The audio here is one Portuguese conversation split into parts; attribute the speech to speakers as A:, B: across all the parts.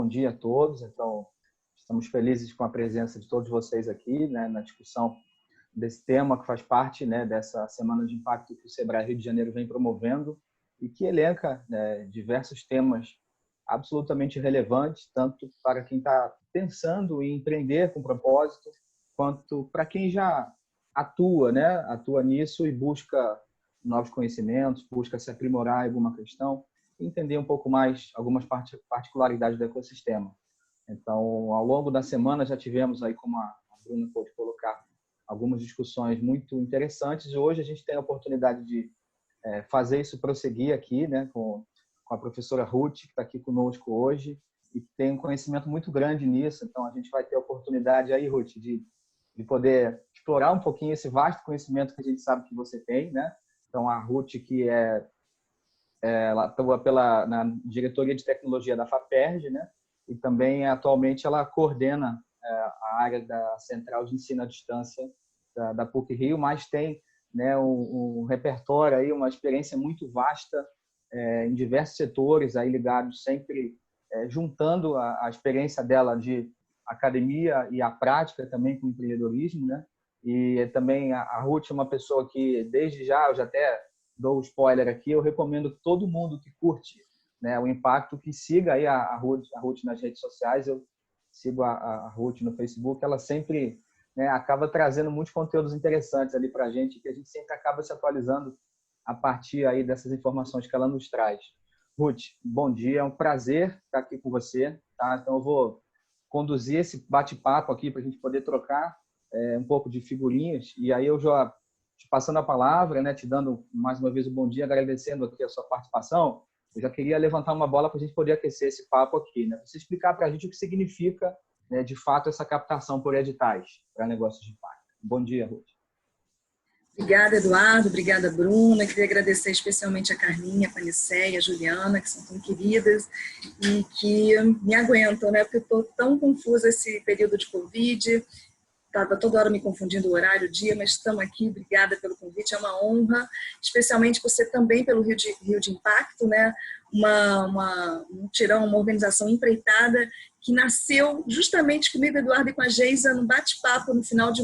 A: Bom dia a todos. Então, estamos felizes com a presença de todos vocês aqui, né, na discussão desse tema que faz parte, né, dessa Semana de Impacto que o Sebrae Rio de Janeiro vem promovendo e que elenca, né, diversos temas absolutamente relevantes, tanto para quem está pensando em empreender com propósito, quanto para quem já atua, né, atua nisso e busca novos conhecimentos, busca se aprimorar em alguma questão, entender um pouco mais algumas particularidades do ecossistema. Então, ao longo da semana já tivemos aí, como a Bruna pôde colocar, algumas discussões muito interessantes. E hoje a gente tem a oportunidade de fazer isso prosseguir aqui, né, com a professora Ruth, que está aqui conosco hoje e que tem um conhecimento muito grande nisso. Então, a gente vai ter a oportunidade aí, Ruth, de poder explorar um pouquinho esse vasto conhecimento que a gente sabe que você tem, né? Então, a Ruth, que ela atua na diretoria de tecnologia da FAPERJ, né? E também, atualmente, ela coordena a área da Central de Ensino à Distância da PUC-Rio, mas tem, né, um repertório, aí, uma experiência muito vasta em diversos setores, aí ligados sempre, juntando a experiência dela de academia e a prática também com empreendedorismo, né? E também a Ruth é uma pessoa que, desde já, eu já até dou um spoiler aqui, eu recomendo que todo mundo que curte, né, o impacto, que siga aí a Ruth nas redes sociais. Eu sigo a Ruth no Facebook, ela sempre, né, acaba trazendo muitos conteúdos interessantes ali para a gente, que a gente sempre acaba se atualizando a partir aí dessas informações que ela nos traz. Ruth, bom dia, é um prazer estar aqui com você, tá? Então eu vou conduzir esse bate-papo aqui para a gente poder trocar um pouco de figurinhas, e aí eu já te passando a palavra, né, te dando mais uma vez o bom dia, agradecendo aqui a sua participação. Eu já queria levantar uma bola para a gente poder aquecer esse papo aqui, né? Você explicar para a gente o que significa, né, de fato, essa captação por editais para negócios de impacto. Bom dia, Ruth.
B: Obrigada, Eduardo. Obrigada, Bruna. Queria agradecer especialmente a Carlinha, a Panicéia, a Juliana, que são tão queridas e que me aguentam, né? Porque eu estou tão confusa esse período de Covid. Estava toda hora me confundindo o horário, o dia, mas estamos aqui. Obrigada pelo convite, é uma honra, especialmente você também pelo Rio de Impacto, né? Um tirão, uma organização empreitada que nasceu justamente comigo, Eduardo, e com a Geisa, num bate-papo no final de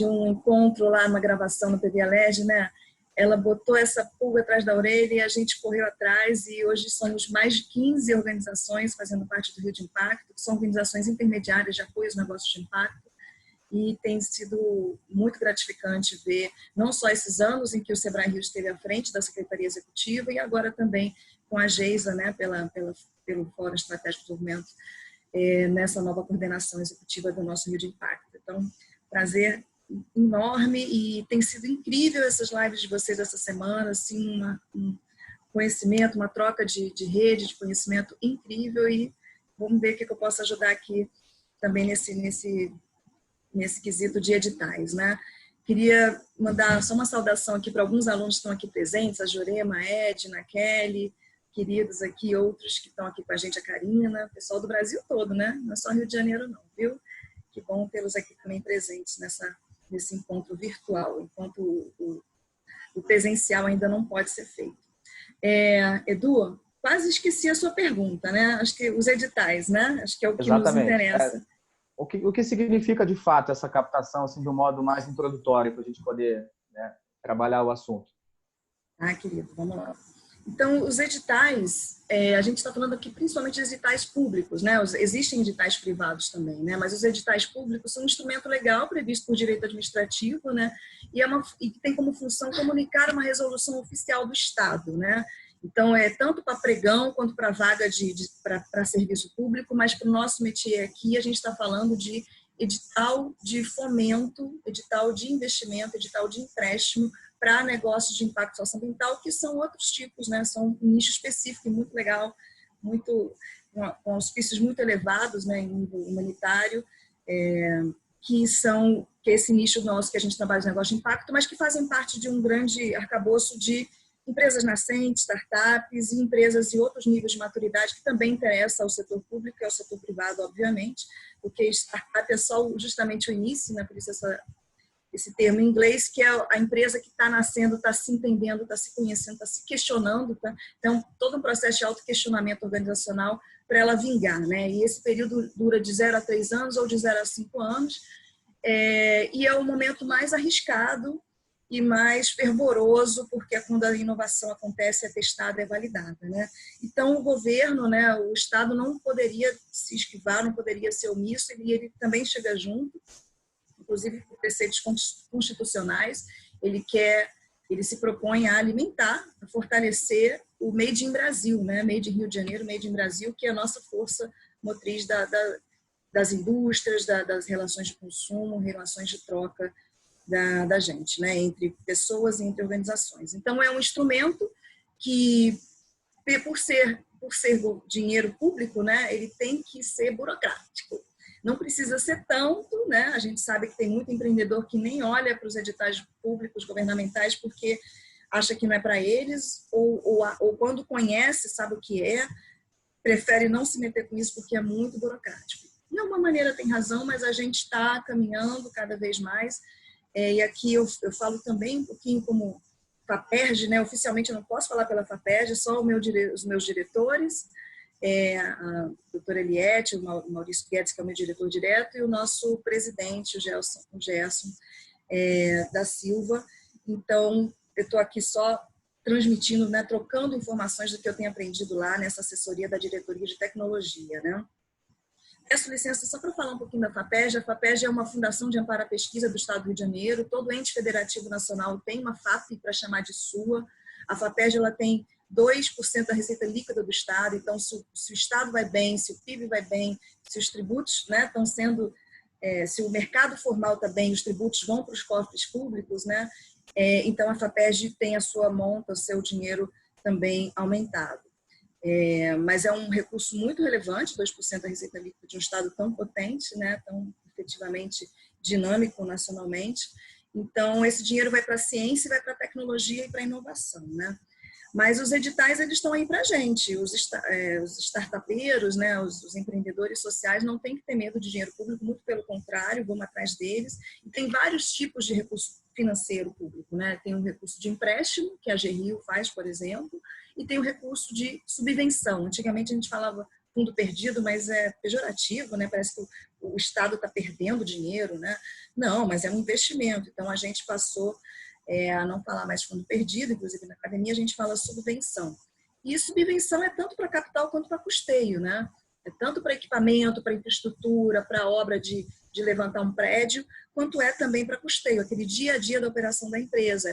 B: um encontro lá, numa gravação no TV Alerj, né? Ela botou essa pulga atrás da orelha e a gente correu atrás, e hoje somos mais de 15 organizações fazendo parte do Rio de Impacto, que são organizações intermediárias de apoio aos negócios de impacto. E tem sido muito gratificante ver não só esses anos em que o Sebrae Rio esteve à frente da Secretaria Executiva e agora também com a Geisa, né, pelo Fórum Estratégico de Desenvolvimento, nessa nova coordenação executiva do nosso Rio de Impacto. Então, prazer enorme, e tem sido incrível essas lives de vocês essa semana, assim, um conhecimento, uma troca de rede, de conhecimento incrível, e vamos ver o que eu posso ajudar aqui também nesse quesito de editais, né? Queria mandar só uma saudação aqui para alguns alunos que estão aqui presentes, a Jurema, a Edna, a Kelly, queridos aqui, outros que estão aqui com a gente, a Karina, pessoal do Brasil todo, né? Não é só Rio de Janeiro não, viu? Que bom tê-los aqui também presentes nesse encontro virtual, enquanto o presencial ainda não pode ser feito. Edu, quase esqueci a sua pergunta, né? Acho que os editais, né? Acho que é o que nos interessa.
A: O que significa, de fato, essa captação, assim, de um modo mais introdutório, para a gente poder, né, trabalhar o assunto?
B: Querido, vamos lá. Então, os editais, a gente está falando aqui principalmente de editais públicos, né? Existem editais privados também, né? Mas os editais públicos são um instrumento legal previsto por direito administrativo, né? E tem como função comunicar uma resolução oficial do Estado, né? Então, tanto para pregão quanto para vaga para serviço público, mas para o nosso métier aqui, a gente está falando de edital de fomento, edital de investimento, edital de empréstimo para negócios de impacto socioambiental, que são outros tipos, né? São um nicho específico e muito legal, com auspícios muito elevados, né, em nível humanitário, que é esse nicho nosso que a gente trabalha de negócio de impacto, mas que fazem parte de um grande arcabouço de empresas nascentes, startups e empresas e outros níveis de maturidade que também interessam ao setor público e ao setor privado, obviamente, porque startup é só justamente o início, né? Por isso esse termo em inglês, que é a empresa que está nascendo, está se entendendo, está se conhecendo, está se questionando. Tá? Então, todo um processo de autoquestionamento organizacional para ela vingar, né? E esse período dura de 0 a 3 anos ou de 0 a 5 anos, e é o momento mais arriscado e mais fervoroso, porque é quando a inovação acontece, é testada, é validada, né? Então, o governo, né, o Estado não poderia se esquivar, não poderia ser omisso, e ele também chega junto, inclusive por preceitos constitucionais, ele se propõe a alimentar, a fortalecer o Made in Brasil, né? Made in Rio de Janeiro, Made in Brasil, que é a nossa força motriz das indústrias, das relações de consumo, relações de troca da gente, né? Entre pessoas e entre organizações. Então, é um instrumento que, por ser dinheiro público, né, ele tem que ser burocrático. Não precisa ser tanto, né? A gente sabe que tem muito empreendedor que nem olha para os editais públicos governamentais porque acha que não é para eles, ou quando conhece, sabe o que é, prefere não se meter com isso porque é muito burocrático. De alguma maneira tem razão, mas a gente está caminhando cada vez mais. E aqui eu falo também um pouquinho como FAPERJ, né? Oficialmente eu não posso falar pela FAPERJ, só os meus diretores, a doutora Eliette, o Maurício Guedes, que é o meu diretor direto, e o nosso presidente, o Gerson da Silva. Então, eu estou aqui só transmitindo, né, trocando informações do que eu tenho aprendido lá nessa assessoria da Diretoria de Tecnologia, né? Peço licença só para falar um pouquinho da FAPERJ. A FAPERJ é uma fundação de amparo à pesquisa do Estado do Rio de Janeiro. Todo ente federativo nacional tem uma FAP para chamar de sua. A FAPERJ ela tem 2% da receita líquida do Estado. Então, se o Estado vai bem, se o PIB vai bem, se os tributos, né, estão sendo... se o mercado formal está bem, os tributos vão para os cofres públicos, né? Então, a FAPERJ tem a sua monta, o seu dinheiro também aumentado. Mas é um recurso muito relevante, 2% da receita líquida de um Estado tão potente, né, tão efetivamente dinâmico nacionalmente. Então, esse dinheiro vai para a ciência, vai para a tecnologia e para a inovação, né? Mas os editais, eles estão aí para a gente. Os startupeiros, né, os empreendedores sociais não têm que ter medo de dinheiro público, muito pelo contrário, vamos atrás deles. E tem vários tipos de recurso financeiro público, né? Tem um recurso de empréstimo, que a GRIO faz, por exemplo, e tem o recurso de subvenção. Antigamente a gente falava fundo perdido, mas é pejorativo, né? Parece que o Estado está perdendo dinheiro, né? Não, mas é um investimento. Então a gente passou a não falar mais fundo perdido, inclusive na academia a gente fala subvenção. E subvenção é tanto para capital quanto para custeio, né? É tanto para equipamento, para infraestrutura, para obra de levantar um prédio, quanto é também para custeio, aquele dia a dia da operação da empresa,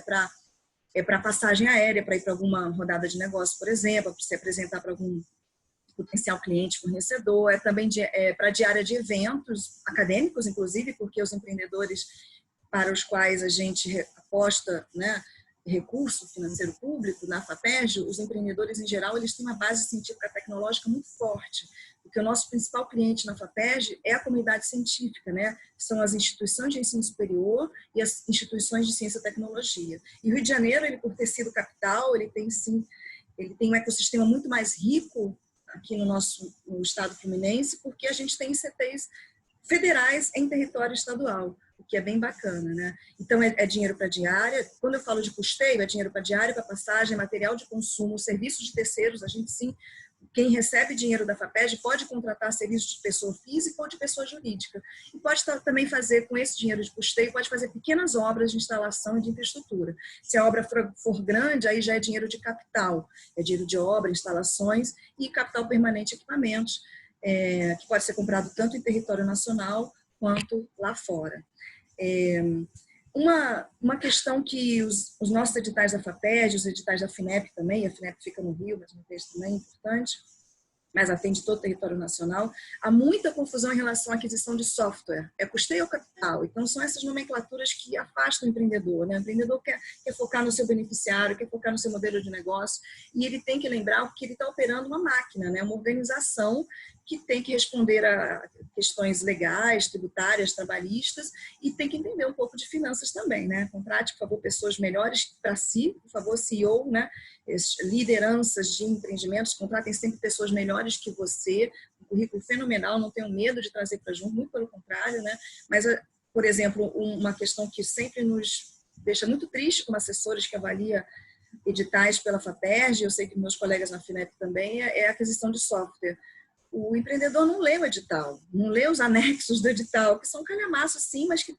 B: é para passagem aérea, para ir para alguma rodada de negócio, por exemplo, para se apresentar para algum potencial cliente, fornecedor, também para diária de eventos acadêmicos, inclusive, porque os empreendedores para os quais a gente aposta, né, recurso financeiro público na FAPERJ, os empreendedores em geral, eles têm uma base científica tecnológica muito forte, porque o nosso principal cliente na FAPERJ é a comunidade científica, né? São as instituições de ensino superior e as instituições de ciência e tecnologia. E o Rio de Janeiro, ele por ter sido capital, ele tem um ecossistema muito mais rico aqui no estado fluminense, porque a gente tem ICTs federais em território estadual, o que é bem bacana, né? Então, é dinheiro para diária. Quando eu falo de custeio, é dinheiro para diária, para passagem, material de consumo, serviços de terceiros. A gente, sim, quem recebe dinheiro da FAPERJ pode contratar serviços de pessoa física ou de pessoa jurídica. E pode também fazer, com esse dinheiro de custeio, pode fazer pequenas obras de instalação e de infraestrutura. Se a obra for grande, aí já é dinheiro de capital. É dinheiro de obra, instalações e capital permanente, equipamentos, que pode ser comprado tanto em território nacional quanto lá fora. Uma questão que os nossos editais da FAPERJ, os editais da FINEP também, a FINEP fica no Rio, mas uma vez também é importante, mas atende todo o território nacional, há muita confusão em relação à aquisição de software. É custeio ou capital? Então, são essas nomenclaturas que afastam o empreendedor, né? O empreendedor quer focar no seu beneficiário, quer focar no seu modelo de negócio, e ele tem que lembrar que ele está operando uma máquina, né? Uma organização que tem que responder a questões legais, tributárias, trabalhistas, e tem que entender um pouco de finanças também, né? Contrate, por favor, pessoas melhores para si, por favor, CEO, né? Lideranças de empreendimentos, contratem sempre pessoas melhores que você, um currículo fenomenal, não tenham medo de trazer para junto, muito pelo contrário, né? Mas, por exemplo, uma questão que sempre nos deixa muito triste como assessores que avalia editais pela FAPERJ, eu sei que meus colegas na FINEP também, é a aquisição de software. o empreendedor não lê o edital, não lê os anexos do edital, que são calhamaços sim, mas que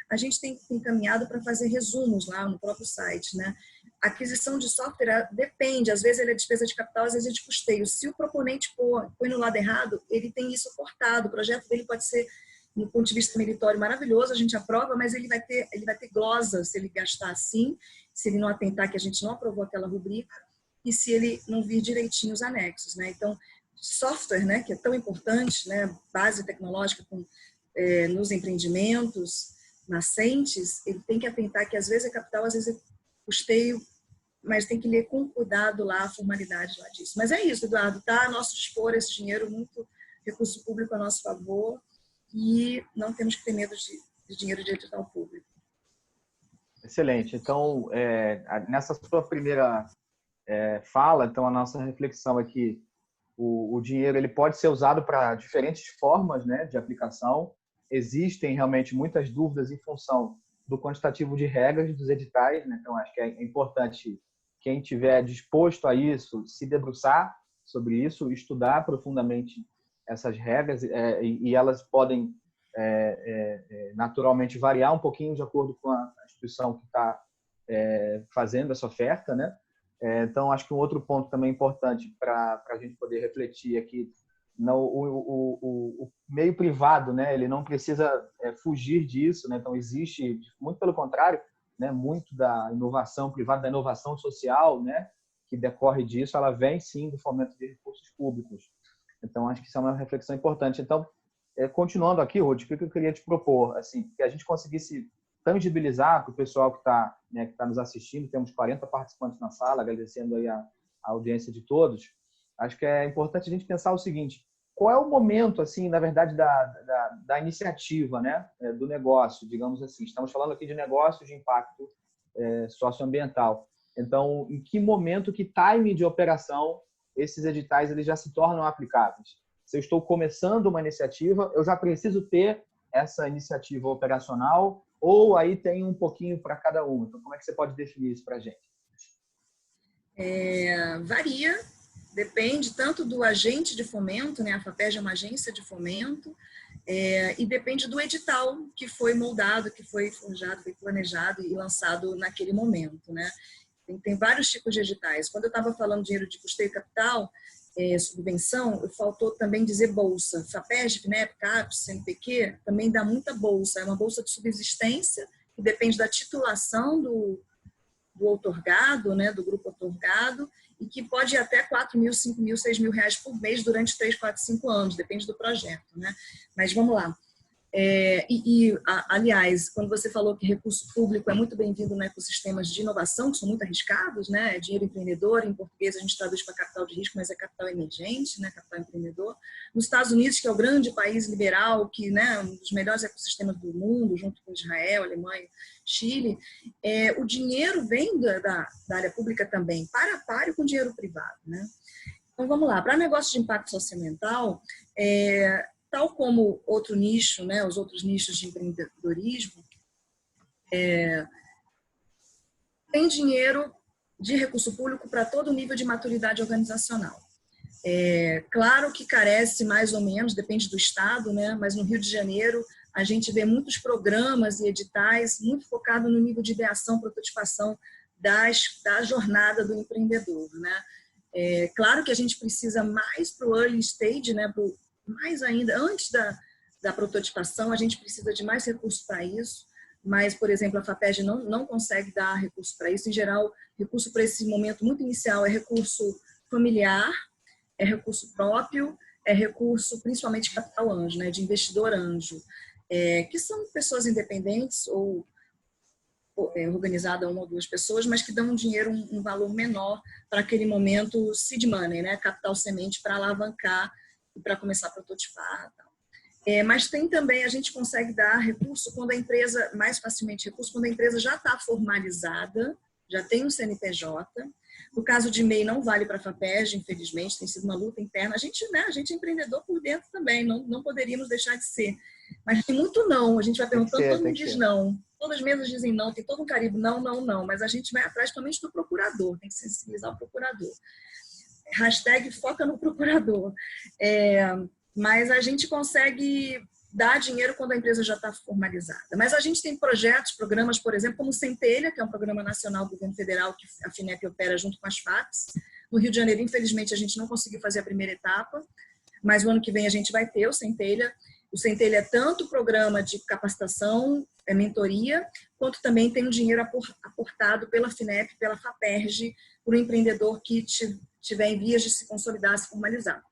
B: a gente tem encaminhado para fazer resumos lá no próprio site, né? A aquisição de software depende, às vezes ele é despesa de capital, às vezes é de custeio. Se o proponente põe no lado errado, ele tem isso cortado, o projeto dele pode ser, do ponto de vista meritório, maravilhoso, a gente aprova, mas ele vai ter glosa se ele gastar assim, se ele não atentar que a gente não aprovou aquela rubrica, e se ele não vir direitinho os anexos, né? Então, software, né, que é tão importante, né, base tecnológica nos empreendimentos nascentes, ele tem que atentar que às vezes é capital, às vezes é custeio, mas tem que ler com cuidado lá a formalidade lá disso. Mas é isso, Eduardo, tá a nosso dispor esse dinheiro, muito recurso público a nosso favor, e não temos que ter medo de dinheiro de edital público.
A: Excelente. Então, nessa sua primeira fala, então a nossa reflexão é que o dinheiro ele pode ser usado para diferentes formas, né, de aplicação. Existem realmente muitas dúvidas em função do quantitativo de regras dos editais, né? Então acho que é importante quem tiver disposto a isso se debruçar sobre isso, estudar profundamente essas regras, e elas podem naturalmente variar um pouquinho de acordo com a instituição que está fazendo essa oferta, né? Então, acho que um outro ponto também importante para a gente poder refletir aqui, o meio privado, né? Ele não precisa fugir disso, né? Então, existe, muito pelo contrário, né? Muito da inovação privada, da inovação social, né? Que decorre disso, ela vem sim do fomento de recursos públicos. Então, acho que isso é uma reflexão importante. Então, continuando aqui, Ruth, o que eu queria te propor? Assim, que a gente conseguisse tangibilizar para o pessoal que está nos assistindo, temos 40 participantes na sala, agradecendo aí a audiência de todos. Acho que é importante a gente pensar o seguinte: qual é o momento, assim, na verdade, da iniciativa, né, do negócio, digamos assim. Estamos falando aqui de negócios de impacto socioambiental. Então, em que momento, que time de operação esses editais eles já se tornam aplicáveis? Se eu estou começando uma iniciativa, eu já preciso ter essa iniciativa operacional, ou aí tem um pouquinho para cada um? Então, como é que você pode definir isso para a gente?
B: Varia, depende tanto do agente de fomento, né? A FAPERJ é uma agência de fomento, e depende do edital que foi moldado, que foi forjado, foi planejado e lançado naquele momento, né? Tem vários tipos de editais. Quando eu estava falando de dinheiro de custeio capital, subvenção, faltou também dizer bolsa. FAPERJ, FINEP, CAPES, CNPq, também dá muita bolsa. É uma bolsa de subsistência, que depende da titulação do outorgado, né, do grupo outorgado, e que pode ir até 4 mil, 5 mil, 6 mil reais por mês durante 3, 4, 5 anos, depende do projeto, né? Mas vamos lá. Aliás, quando você falou que recurso público é muito bem-vindo em ecossistemas de inovação, que são muito arriscados, né? É dinheiro empreendedor, em português a gente traduz para capital de risco, mas é capital emergente, né? Capital empreendedor. Nos Estados Unidos, que é o grande país liberal, que, né, um dos melhores ecossistemas do mundo, junto com Israel, Alemanha, Chile, o dinheiro vem da área pública também, para a páreo com dinheiro privado, né? Então, vamos lá. Para negócio de impacto socioambiental, tal como outro nicho, né, os outros nichos de empreendedorismo, tem dinheiro de recurso público para todo nível de maturidade organizacional. Claro que carece mais ou menos, depende do estado, né, mas no Rio de Janeiro a gente vê muitos programas e editais muito focados no nível de ideação, prototipação da jornada do empreendedor, né. Claro que a gente precisa mais para o early stage, né, mais ainda, antes da prototipação, a gente precisa de mais recursos para isso, mas, por exemplo, a FAPERJ não consegue dar recurso para isso. Em geral, recurso para esse momento muito inicial é recurso familiar, é recurso próprio, é recurso principalmente capital anjo, né, de investidor anjo, que são pessoas independentes ou organizada uma ou duas pessoas, mas que dão um dinheiro, um valor menor para aquele momento seed money, né, capital semente para alavancar e para começar a prototipar. Tal. Mas tem também, a gente consegue dar recurso quando a empresa, mais facilmente recurso, quando a empresa já está formalizada, já tem um CNPJ. No caso de MEI não vale para a FAPERJ, infelizmente, tem sido uma luta interna. A gente é empreendedor por dentro também, não poderíamos deixar de ser. Mas tem muito não, a gente vai perguntando, todo mundo diz não. Todas as mesas dizem não, tem todo um carimbo, não, mas a gente vai atrás somente do procurador, tem que sensibilizar o procurador. hashtag foca no procurador. Mas a gente consegue dar dinheiro quando a empresa já está formalizada. Mas a gente tem projetos, programas, por exemplo, como o Centelha, que é um programa nacional do governo federal que a FINEP opera junto com as FAPs. No Rio de Janeiro, infelizmente, a gente não conseguiu fazer a primeira etapa, mas o ano que vem a gente vai ter o Centelha. O Centelha é tanto programa de capacitação, mentoria, quanto também tem um dinheiro aportado pela FINEP, pela FAPERJ, para o empreendedor que tiver em vias de se consolidar, se formalizar.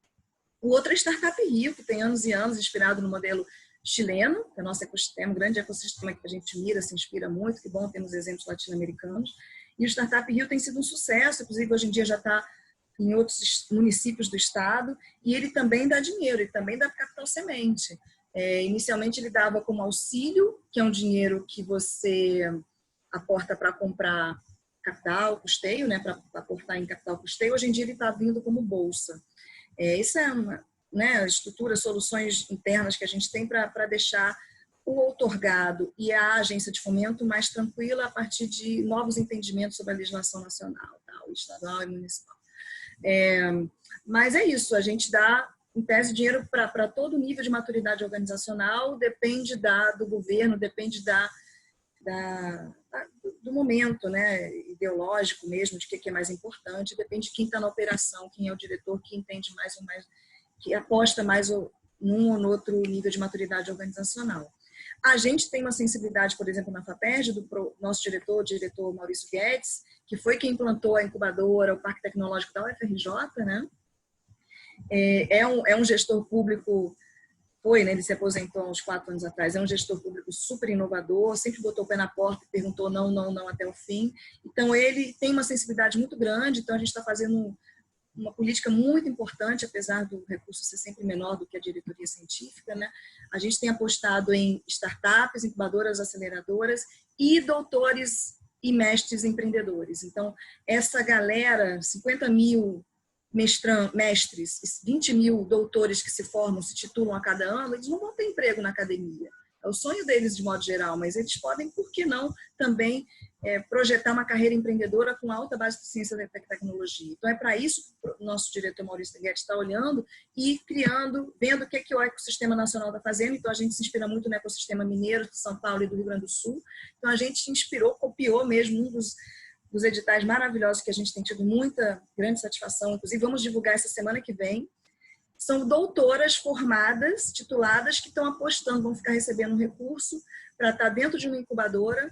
B: O outro é Startup Rio, que tem anos e anos, inspirado no modelo chileno, que é o nosso ecossistema, um grande ecossistema que a gente mira, se inspira muito, que bom termos exemplos latino-americanos. E o Startup Rio tem sido um sucesso, inclusive hoje em dia já está em outros municípios do estado, e ele também dá dinheiro, ele também dá capital semente. Inicialmente ele dava como auxílio, que é um dinheiro que você aporta para comprar capital, custeio, né, para aportar em capital custeio. Hoje em dia ele está vindo como bolsa. Isso é uma, né, estrutura, soluções internas que a gente tem para deixar o outorgado e a agência de fomento mais tranquila a partir de novos entendimentos sobre a legislação nacional, tá, estadual e municipal. Mas é isso, a gente dá, em tese, dinheiro para todo nível de maturidade organizacional, depende do governo, depende do momento, né, ideológico mesmo, de que é mais importante, depende de quem está na operação, quem é o diretor, que entende mais ou mais, que aposta mais num ou no outro nível de maturidade organizacional. A gente tem uma sensibilidade, por exemplo, na FAPERJ, do nosso diretor, o diretor Maurício Guedes, que foi quem implantou a incubadora, o Parque Tecnológico da UFRJ, né? É um gestor público, né? Ele se aposentou há uns 4 anos atrás, é um gestor público super inovador, sempre botou o pé na porta e perguntou não, não, não até o fim. Então, ele tem uma sensibilidade muito grande, então a gente está fazendo uma política muito importante, apesar do recurso ser sempre menor do que a diretoria científica, né? A gente tem apostado em startups, incubadoras, aceleradoras e doutores e mestres empreendedores. Então, essa galera, 50 mil mestres, 20 mil doutores que se formam, se titulam a cada ano, eles não vão ter emprego na academia. É o sonho deles de modo geral, mas eles podem, por que não, também projetar uma carreira empreendedora com alta base de ciência e tecnologia. Então, é para isso que o nosso diretor Maurício Guedes está olhando e criando, vendo o que o ecossistema nacional está fazendo. Então, a gente se inspira muito no ecossistema mineiro de São Paulo e do Rio Grande do Sul. Então, a gente se inspirou, copiou mesmo um dos editais maravilhosos que a gente tem tido muita grande satisfação. Inclusive, vamos divulgar essa semana que vem. São doutoras formadas, tituladas, que estão apostando, vão ficar recebendo um recurso para estar dentro de uma incubadora,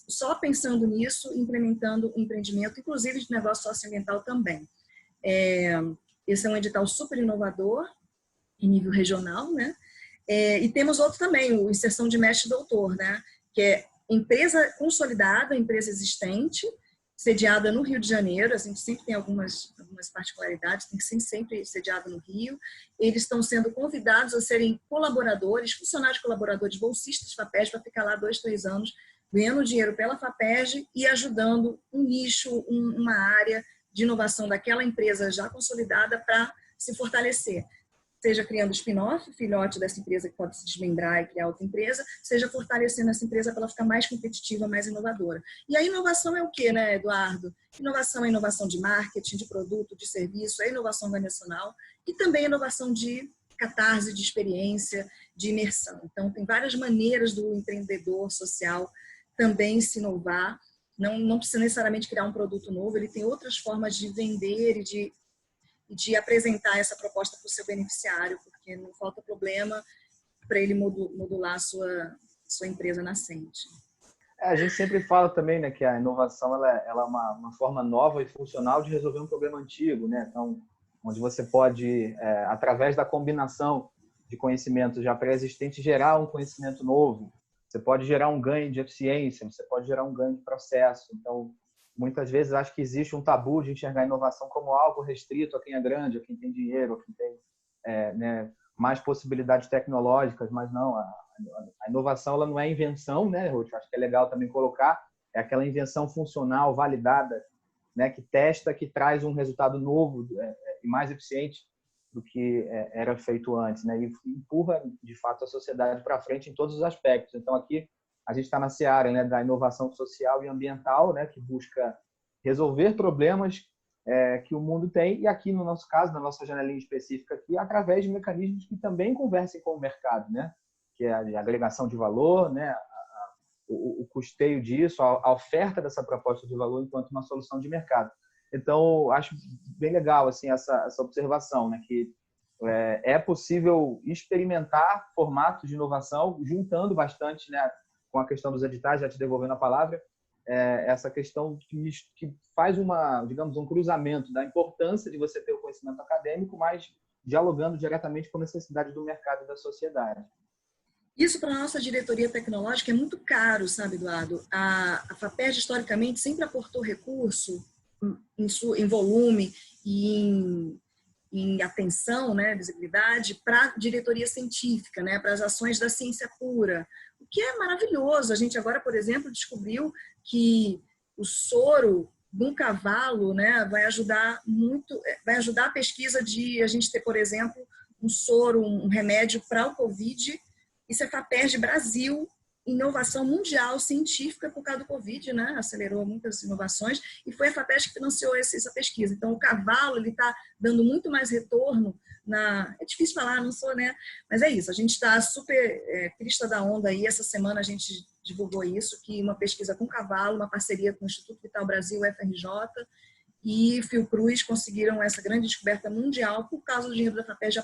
B: só pensando nisso, implementando um empreendimento, inclusive de negócio socioambiental também. Esse é um edital super inovador, em nível regional, né? E temos outro também, o Inserção de Mestre e Doutor, né? Que é empresa consolidada, empresa existente, sediada no Rio de Janeiro. A gente sempre tem algumas particularidades, tem que ser sempre sediado no Rio. Eles estão sendo convidados a serem colaboradores, funcionários colaboradores, bolsistas FAPERJ, para ficar lá 2, 3 anos, ganhando dinheiro pela FAPERJ e ajudando um nicho, uma área de inovação daquela empresa já consolidada para se fortalecer. Seja criando spin-off, filhote dessa empresa que pode se desmembrar e criar outra empresa, seja fortalecendo essa empresa para ela ficar mais competitiva, mais inovadora. E a inovação é o quê, né, Eduardo? Inovação é inovação de marketing, de produto, de serviço, é inovação organizacional e também inovação de catarse, de experiência, de imersão. Então, tem várias maneiras do empreendedor social também se inovar. Não precisa necessariamente criar um produto novo, ele tem outras formas de vender e de apresentar essa proposta para o seu beneficiário, porque não falta problema para ele modular a sua empresa nascente.
A: A gente sempre fala também, né, que a inovação ela é uma forma nova e funcional de resolver um problema antigo, né? Então, onde você pode, através da combinação de conhecimentos já pré-existentes, gerar um conhecimento novo. Você pode gerar um ganho de eficiência, você pode gerar um ganho de processo. Então, muitas vezes acho que existe um tabu de enxergar a inovação como algo restrito a quem é grande, a quem tem dinheiro, a quem tem né, mais possibilidades tecnológicas, mas não, a inovação ela não é invenção, né, Ruth? Acho que é legal também colocar, é aquela invenção funcional, validada, né, que testa, que traz um resultado novo e mais eficiente do que era feito antes, né, e empurra, de fato, a sociedade para frente em todos os aspectos. Então, aqui, a gente está na seara, né, da inovação social e ambiental, né, que busca resolver problemas que o mundo tem, e aqui no nosso caso, na nossa janelinha específica aqui, através de mecanismos que também conversem com o mercado, né? Que é a agregação de valor, né? O custeio disso, a oferta dessa proposta de valor enquanto uma solução de mercado. Então, acho bem legal assim, essa observação, né? Que é possível experimentar formatos de inovação, juntando bastante, né, com a questão dos editais, já te devolvendo a palavra, essa questão que faz digamos, um cruzamento da importância de você ter o conhecimento acadêmico, mas dialogando diretamente com necessidades do mercado e da sociedade.
B: Isso para a nossa diretoria tecnológica é muito caro, sabe, Eduardo? A FAPERJ, historicamente, sempre aportou recurso em volume e em atenção, né, visibilidade, para a diretoria científica, né, para as ações da ciência pura, o que é maravilhoso. A gente agora, por exemplo, descobriu que o soro de um cavalo, né, vai ajudar a pesquisa de a gente ter, por exemplo, um soro, um remédio para o Covid. Isso é FAPERJ Brasil, inovação mundial científica por causa do Covid, né? Acelerou muitas inovações e foi a FAPERJ que financiou essa pesquisa. Então, o cavalo ele está dando muito mais retorno É difícil falar, não sou, né? Mas é isso, a gente está super crista da onda aí. Essa semana a gente divulgou isso, que uma pesquisa com cavalo, uma parceria com o Instituto Vital Brasil, FRJ, e Fiocruz conseguiram essa grande descoberta mundial por causa do dinheiro da FAPERJ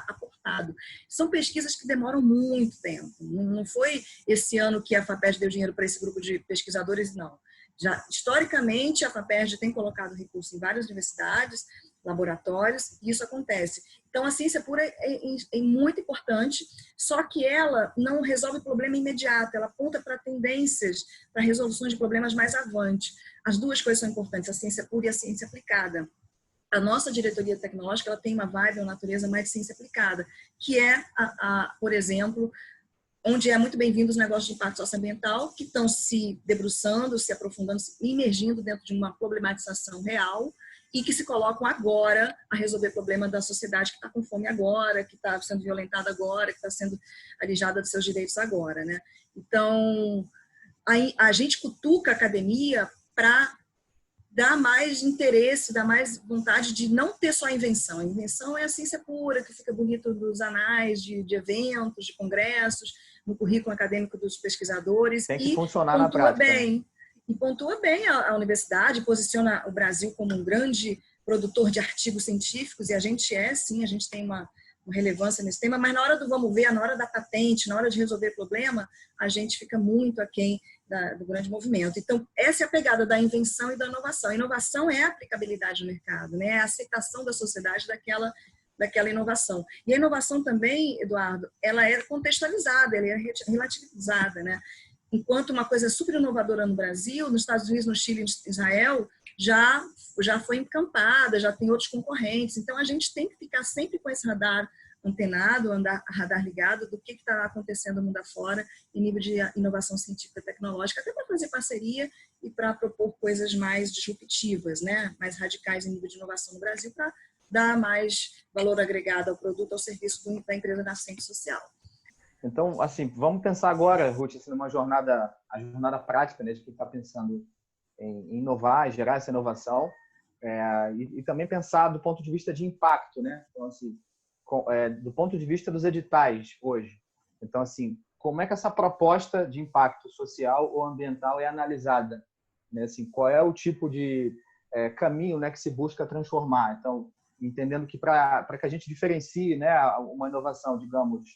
B: aportado. São pesquisas que demoram muito tempo. Não foi esse ano que a FAPERJ deu dinheiro para esse grupo de pesquisadores, não. Já, historicamente, a FAPERJ tem colocado recursos em várias universidades, laboratórios, e isso acontece. Então, a ciência pura é muito importante, só que ela não resolve o problema imediato, ela aponta para tendências, para resoluções de problemas mais avante. As duas coisas são importantes, a ciência pura e a ciência aplicada. A nossa diretoria tecnológica ela tem uma vibe, uma natureza mais de ciência aplicada, que é, por exemplo, onde é muito bem-vindo os negócios de impacto socioambiental, que estão se debruçando, se aprofundando, se imergindo dentro de uma problematização real e que se colocam agora a resolver o problema da sociedade que está com fome agora, que está sendo violentada agora, que está sendo alijada dos seus direitos agora, né? Então, a gente cutuca a academia para dar mais interesse, dar mais vontade de não ter só a invenção. A invenção é a ciência pura, que fica bonito nos anais de eventos, de congressos, no currículo acadêmico dos pesquisadores.
A: Tem que funcionar na prática.
B: E pontua bem a universidade, posiciona o Brasil como um grande produtor de artigos científicos, e a gente sim, a gente tem uma relevância nesse tema, mas na hora do vamos ver, na hora da patente, na hora de resolver problema, a gente fica muito aquém do grande movimento. Então, essa é a pegada da invenção e da inovação. A inovação é a aplicabilidade no mercado, né? É a aceitação da sociedade daquela inovação. E a inovação também, Eduardo, ela é contextualizada, ela é relativizada, né? Enquanto uma coisa super inovadora no Brasil, nos Estados Unidos, no Chile, em Israel, já foi encampada, já tem outros concorrentes. Então, a gente tem que ficar sempre com esse radar antenado, radar ligado do que está acontecendo no mundo afora em nível de inovação científica e tecnológica, até para fazer parceria e para propor coisas mais disruptivas, né? Mais radicais em nível de inovação no Brasil, para dar mais valor agregado ao produto, ao serviço da empresa da assistência social.
A: Então, assim, vamos pensar agora, Ruth, assim, numa jornada prática, né, de quem está pensando em inovar, gerar essa inovação, e também pensar do ponto de vista de impacto, né? Então, assim, do ponto de vista dos editais hoje. Então, assim, como é que essa proposta de impacto social ou ambiental é analisada? Né? Assim, qual é o tipo de caminho, né, que se busca transformar? Então, entendendo que para que a gente diferencie, né, uma inovação, digamos,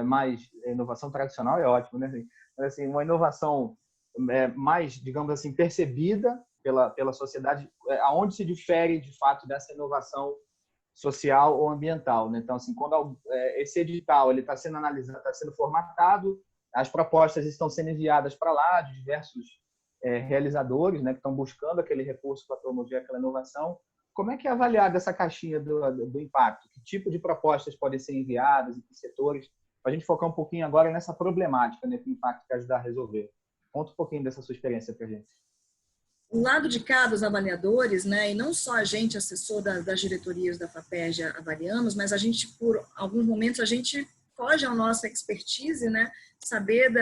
A: mais inovação tradicional é ótimo, né? Mas, assim, uma inovação mais, digamos assim, percebida pela sociedade, aonde se difere de fato dessa inovação social ou ambiental, né? Então, assim, quando esse edital ele está sendo analisado, está sendo formatado, as propostas estão sendo enviadas para lá de diversos realizadores, né, que estão buscando aquele recurso para promover aquela inovação. Como é que é avaliada essa caixinha do impacto? Que tipo de propostas podem ser enviadas, em que setores? Para a gente focar um pouquinho agora nessa problemática, né, que o impacto quer ajudar a resolver. Conta um pouquinho dessa sua experiência para a gente.
B: O lado de cá dos avaliadores, né, e não só a gente, assessor das diretorias da FAPERJ, avaliamos, mas a gente, por alguns momentos, a gente foge à nossa expertise, né, saber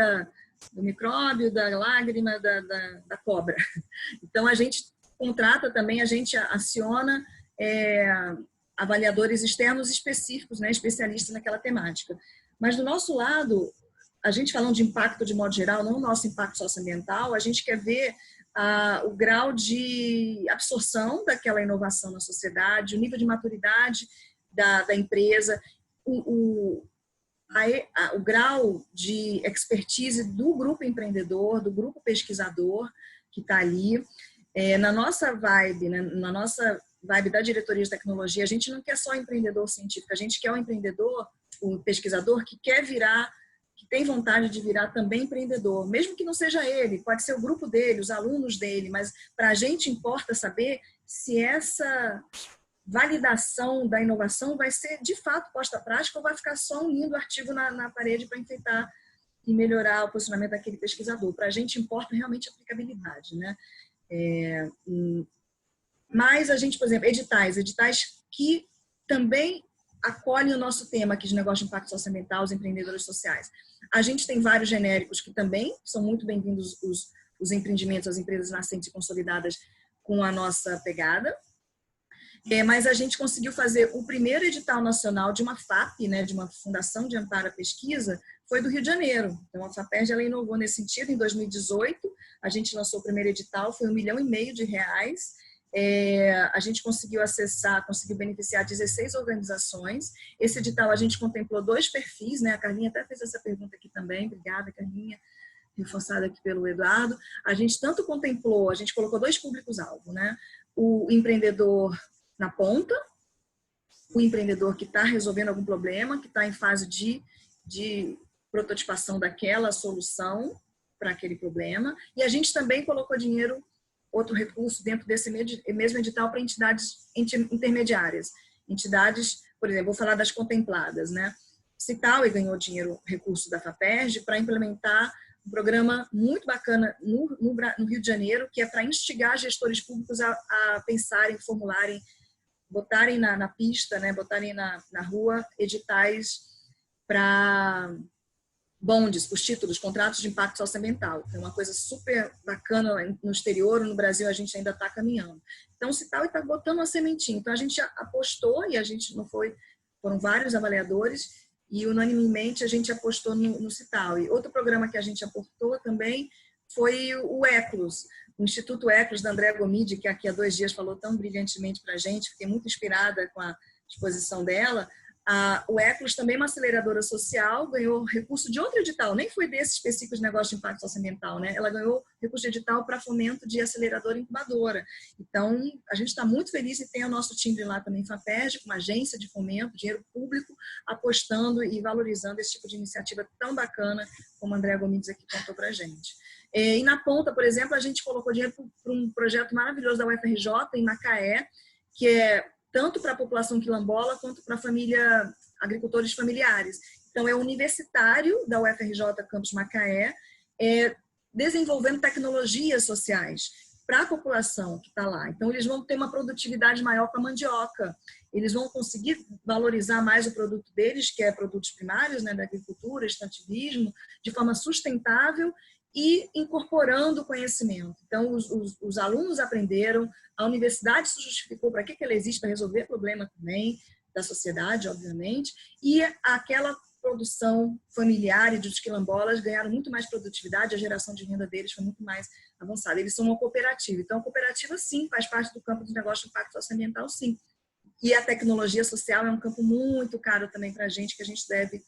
B: do micróbio, da lágrima, da cobra. Então, a gente contrata também, a gente aciona avaliadores externos específicos, né, especialistas naquela temática. Mas do nosso lado, a gente falando de impacto de modo geral, não o nosso impacto socioambiental, a gente quer ver o grau de absorção daquela inovação na sociedade, o nível de maturidade da empresa, o grau de expertise do grupo empreendedor, do grupo pesquisador que está ali. Na nossa vibe, né, na nossa vibe da diretoria de tecnologia, a gente não quer só empreendedor científico, a gente quer um empreendedor, um pesquisador que quer virar, que tem vontade de virar também empreendedor, mesmo que não seja ele, pode ser o grupo dele, os alunos dele, mas para a gente importa saber se essa validação da inovação vai ser de fato posta à prática ou vai ficar só um lindo artigo na parede para enfeitar e melhorar o posicionamento daquele pesquisador. Para a gente importa realmente a aplicabilidade, né? Mas a gente, por exemplo, editais que também acolhem o nosso tema aqui de negócio de impacto socioambiental, os empreendedores sociais. A gente tem vários genéricos que também são muito bem-vindos, os empreendimentos, as empresas nascentes e consolidadas com a nossa pegada. Mas a gente conseguiu fazer o primeiro edital nacional de uma FAP, né, de uma Fundação de Amparo à Pesquisa, foi do Rio de Janeiro. Então, a FAPERJ, ela inovou nesse sentido. Em 2018, a gente lançou o primeiro edital, foi R$1,5 milhão. A gente conseguiu acessar, conseguiu beneficiar 16 organizações. Esse edital, a gente contemplou 2 perfis, né? A Carlinha até fez essa pergunta aqui também. Obrigada, Carlinha, reforçada aqui pelo Eduardo. A gente tanto contemplou, a gente colocou 2 públicos-alvo, né? O empreendedor na ponta, o empreendedor que está resolvendo algum problema, que está em fase de prototipação daquela solução para aquele problema. E a gente também colocou dinheiro, outro recurso dentro desse mesmo edital para entidades intermediárias. Entidades, por exemplo, vou falar das contempladas, né? Citaue ganhou dinheiro, recurso da FAPERJ para implementar um programa muito bacana no Rio de Janeiro, que é para instigar gestores públicos a pensarem, formularem, botarem na pista, né, botarem na rua editais para bondes, os títulos, contratos de impacto socioambiental. É uma coisa super bacana no exterior, no Brasil a gente ainda está caminhando. Então, o Citaue está botando uma sementinha. Então, a gente apostou, e a gente não foi, foram vários avaliadores, e unanimemente a gente apostou no Citaue. Outro programa que a gente aportou também foi o ECLOS, o Instituto ECLOS da Andrea Gomide, que aqui há 2 dias falou tão brilhantemente para a gente, fiquei muito inspirada com a exposição dela. O ECLOS também é uma aceleradora social, ganhou recurso de outro edital, nem foi desse específico de negócio de impacto socioambiental, né? Ela ganhou recurso de edital para fomento de aceleradora incubadora. Então, a gente está muito feliz e tem o nosso time lá também, FAPERJ, uma agência de fomento, dinheiro público, apostando e valorizando esse tipo de iniciativa tão bacana, como a Andrea Gomides aqui contou para a gente. E na ponta, por exemplo, a gente colocou dinheiro para um projeto maravilhoso da UFRJ, em Macaé, que é tanto para a população quilombola quanto para a família, agricultores familiares. Então, é universitário da UFRJ Campus Macaé, desenvolvendo tecnologias sociais para a população que está lá. Então, eles vão ter uma produtividade maior com a mandioca, eles vão conseguir valorizar mais o produto deles, que é produtos primários, né, da agricultura, extrativismo, de forma sustentável e incorporando conhecimento. Então, os alunos aprenderam, a universidade se justificou para que ela existe, para resolver problema também da sociedade, obviamente, e aquela produção familiar e dos quilombolas ganharam muito mais produtividade, a geração de renda deles foi muito mais avançada. Eles são uma cooperativa. Então, a cooperativa, sim, faz parte do campo do negócio de impacto socioambiental, sim. E a tecnologia social é um campo muito caro também para a gente, que a gente deve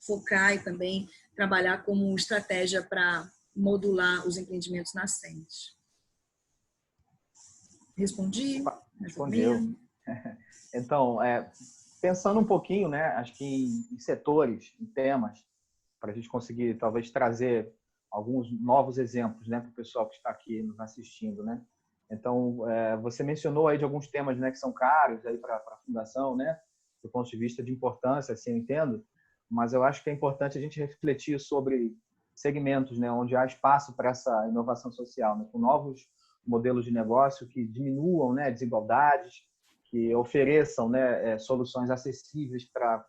B: focar e também trabalhar como estratégia para modular os empreendimentos nascentes. Respondi?
A: Respondeu. Então, pensando um pouquinho, né, acho que em setores, em temas, para a gente conseguir talvez trazer alguns novos exemplos, né, para o pessoal que está aqui nos assistindo, né? Então, você mencionou aí de alguns temas, né, que são caros aí para a fundação, né, do ponto de vista de importância, assim eu entendo, mas eu acho que é importante a gente refletir sobre segmentos, né, onde há espaço para essa inovação social, né, com novos modelos de negócio que diminuam, né, desigualdades, que ofereçam, né, soluções acessíveis para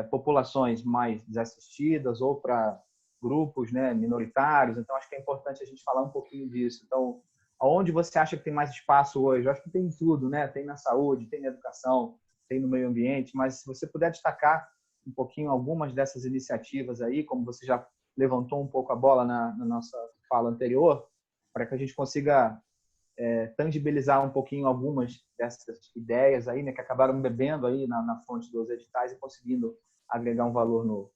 A: populações mais desassistidas ou para grupos, né, minoritários. Então, acho que é importante a gente falar um pouquinho disso. Então, Aonde você acha que tem mais espaço hoje? Eu acho que tem em tudo, né? Tem na saúde, tem na educação, tem no meio ambiente, mas se você puder destacar um pouquinho algumas dessas iniciativas aí, como você já levantou um pouco a bola na nossa fala anterior, para que a gente consiga tangibilizar um pouquinho algumas dessas ideias aí, né, que acabaram bebendo aí na fonte dos editais e conseguindo agregar um valor novo.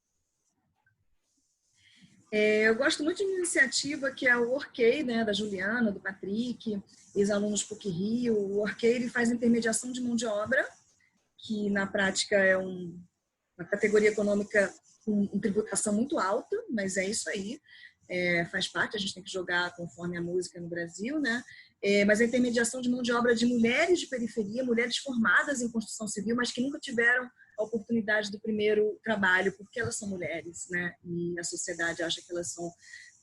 B: Eu gosto muito de uma iniciativa que é o Workay, né, da Juliana, do Patrick, ex-alunos PUC-Rio. O Workay, ele faz intermediação de mão de obra, que na prática é uma categoria econômica com tributação muito alta, mas é isso aí, faz parte, a gente tem que jogar conforme a música no Brasil, né? Mas a intermediação de mão de obra de mulheres de periferia, mulheres formadas em construção civil, mas que nunca tiveram a oportunidade do primeiro trabalho, porque elas são mulheres, né? E a sociedade acha que elas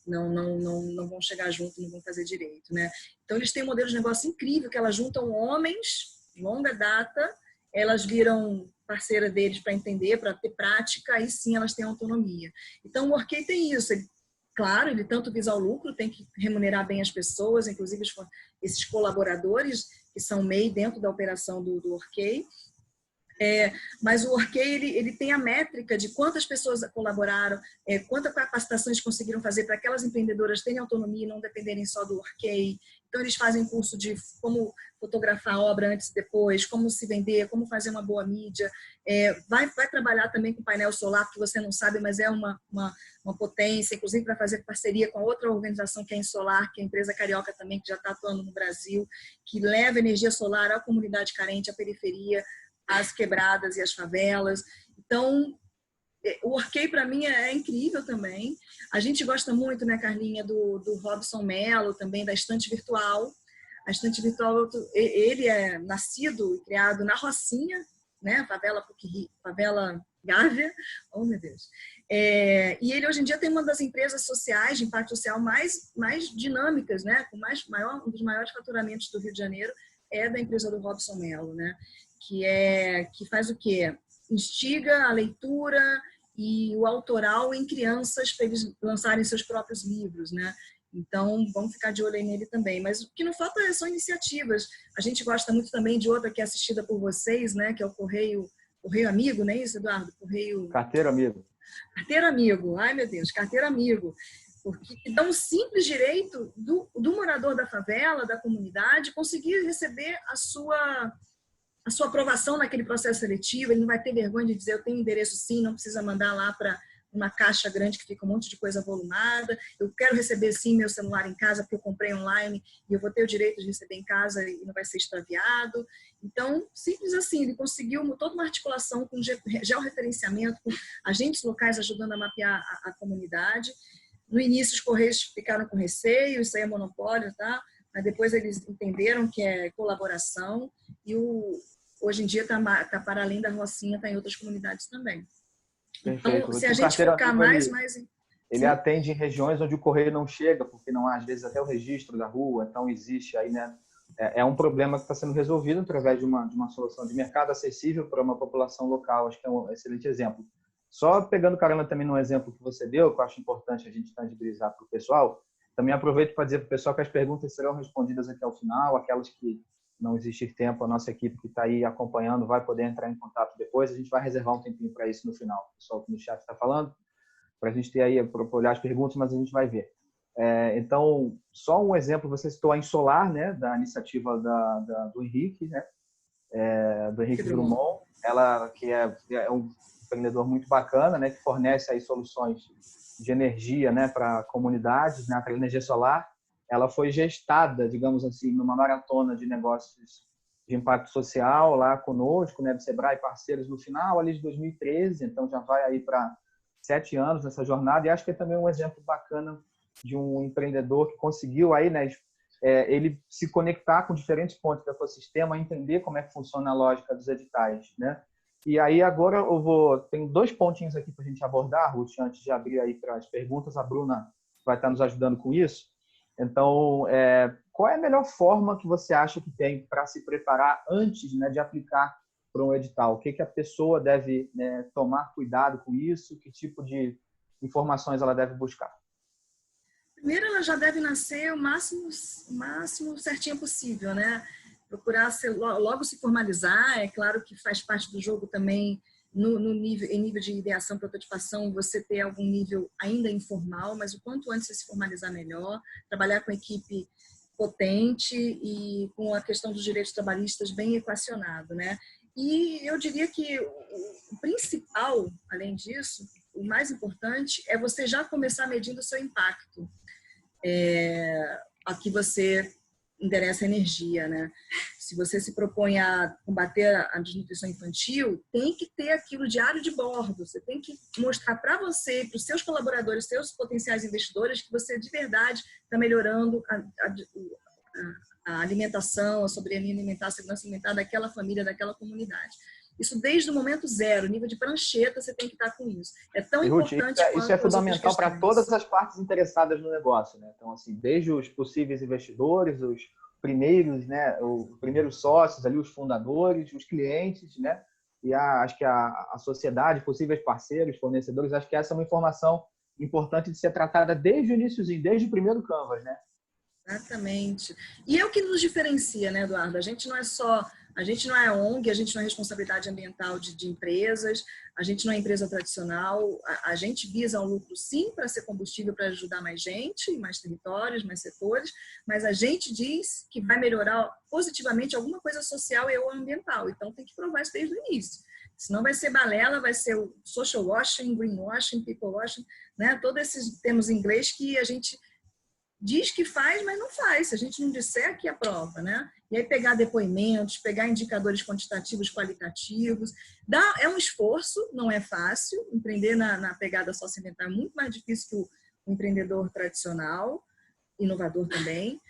B: não vão chegar junto, não vão fazer direito, né? Então, eles têm um modelo de negócio incrível, que elas juntam homens de longa data, elas viram parceira deles para entender, para ter prática, aí sim elas têm autonomia. Então, o Workay tem isso. Claro, ele tanto visa o lucro, tem que remunerar bem as pessoas, inclusive esses colaboradores que são MEI dentro da operação do Workay. Mas o Workay, ele tem a métrica de quantas pessoas colaboraram, quanta capacitação eles conseguiram fazer para aquelas empreendedoras terem autonomia e não dependerem só do Workay. Então, eles fazem curso de como fotografar a obra antes e depois, como se vender, como fazer uma boa mídia. Vai trabalhar também com painel solar, que você não sabe, mas é uma potência, inclusive para fazer parceria com outra organização que é a Insolar, que é a empresa carioca também, que já está atuando no Brasil, que leva energia solar à comunidade carente, à periferia, às quebradas e às favelas. Então, o Workay para mim é incrível também. A gente gosta muito, né, Carlinha, do Robson Mello, também da Estante Virtual. A Estante Virtual, ele é nascido e criado na Rocinha, né, favela Gávea, oh meu Deus. E ele hoje em dia tem uma das empresas sociais de impacto social mais dinâmicas, né, com um dos maiores faturamentos do Rio de Janeiro é da empresa do Robson Mello, né, que faz o quê? Instiga a leitura e o autoral em crianças para eles lançarem seus próprios livros, né? Então, vamos ficar de olho aí nele também. Mas o que não falta são iniciativas. A gente gosta muito também de outra que é assistida por vocês, né? Que é o Correio Amigo, não é isso, Eduardo?
A: Carteiro Amigo.
B: Carteiro Amigo. Ai, meu Deus, Carteiro Amigo. Porque dá um simples direito do morador da favela, da comunidade, conseguir receber a sua aprovação naquele processo seletivo. Ele não vai ter vergonha de dizer eu tenho endereço sim, não precisa mandar lá para uma caixa grande que fica um monte de coisa volumada, eu quero receber sim meu celular em casa porque eu comprei online e eu vou ter o direito de receber em casa e não vai ser extraviado. Então, simples assim, ele conseguiu toda uma articulação com georreferenciamento, com agentes locais ajudando a mapear a comunidade. No início os Correios ficaram com receio, isso aí é monopólio, tá? Mas depois eles entenderam que é colaboração e hoje em dia está para além da Rocinha, está em outras comunidades também.
A: Perfeito.
B: Então, se a gente focar mais...
A: Ele atende em regiões onde o correio não chega, porque não há, às vezes, até o registro da rua, então existe aí, né? É um problema que está sendo resolvido através de uma solução de mercado acessível para uma população local. Acho que é um excelente exemplo. Só pegando carona também no exemplo que você deu, que eu acho importante a gente tangibilizar para o pessoal, também aproveito para dizer para o pessoal que as perguntas serão respondidas aqui ao final, aquelas que não existir tempo, a nossa equipe que está aí acompanhando vai poder entrar em contato depois. A gente vai reservar um tempinho para isso no final. O pessoal que no chat está falando, para a gente ter aí, para olhar as perguntas, mas a gente vai ver. Então, só um exemplo, você citou a Insolar, né, da iniciativa do Henrique, né, do Henrique Drummond, ela que é um empreendedor muito bacana, né, que fornece aí soluções de energia, né, para comunidades, né, para energia solar. Ela foi gestada, digamos assim, numa maratona de negócios de impacto social lá conosco, né, do Sebrae parceiros no final ali de 2013, então já vai aí para 7 anos nessa jornada, e acho que é também um exemplo bacana de um empreendedor que conseguiu aí, né, ele se conectar com diferentes pontos do ecossistema, entender como é que funciona a lógica dos editais, né? E aí agora tem 2 pontinhos aqui para a gente abordar, Ruth, antes de abrir aí para as perguntas, a Bruna vai estar nos ajudando com isso. Então, qual é a melhor forma que você acha que tem para se preparar antes, né, de aplicar para um edital? O que a pessoa deve, né, tomar cuidado com isso? Que tipo de informações ela deve buscar?
B: Primeiro, ela já deve nascer o máximo certinho possível, né? Procurar logo se formalizar. É claro que faz parte do jogo também, em nível de ideação, prototipação, você ter algum nível ainda informal, mas o quanto antes você se formalizar melhor, trabalhar com equipe potente e com a questão dos direitos trabalhistas bem equacionado, né? E eu diria que o principal, além disso, o mais importante é você já começar medindo o seu impacto. Aqui você endereça energia, né? Se você se propõe a combater a desnutrição infantil, tem que ter aquilo diário de bordo. Você tem que mostrar para você e para os seus colaboradores, seus potenciais investidores, que você de verdade está melhorando a alimentação, a soberania alimentar, a segurança alimentar daquela família, daquela comunidade. Isso desde o momento zero, nível de prancheta, você tem que estar com isso. É tão importante quanto
A: isso é fundamental para todas as partes interessadas no negócio, né? Então, assim, desde os possíveis investidores, os primeiros, né, os primeiros sócios ali, os fundadores, os clientes, né? E acho que a sociedade, possíveis parceiros, fornecedores, acho que essa é uma informação importante de ser tratada desde o iniciozinho, desde o primeiro Canvas, né?
B: Exatamente. E é o que nos diferencia, né, Eduardo? A gente não é ONG, a gente não é responsabilidade ambiental de empresas, a gente não é empresa tradicional, a gente visa um lucro sim para ser combustível para ajudar mais gente, mais territórios, mais setores, mas a gente diz que vai melhorar positivamente alguma coisa social e ou ambiental, então tem que provar isso desde o início. Senão vai ser balela, vai ser o social washing, greenwashing, people washing, né? Todos esses termos em inglês que a gente diz que faz, mas não faz. Se a gente não disser, aqui aprova, né? E aí pegar depoimentos, pegar indicadores quantitativos, qualitativos. É um esforço, não é fácil. Empreender na pegada socioambiental é muito mais difícil que o empreendedor tradicional, inovador também.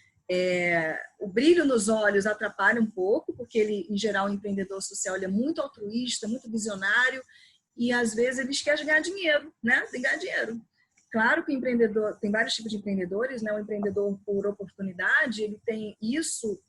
B: O brilho nos olhos atrapalha um pouco, porque ele, em geral, o empreendedor social ele é muito altruísta, muito visionário, e às vezes eles querem ganhar dinheiro, né? Tem que ganhar dinheiro. Claro que o empreendedor, tem vários tipos de empreendedores, né? O empreendedor por oportunidade, ele tem isso,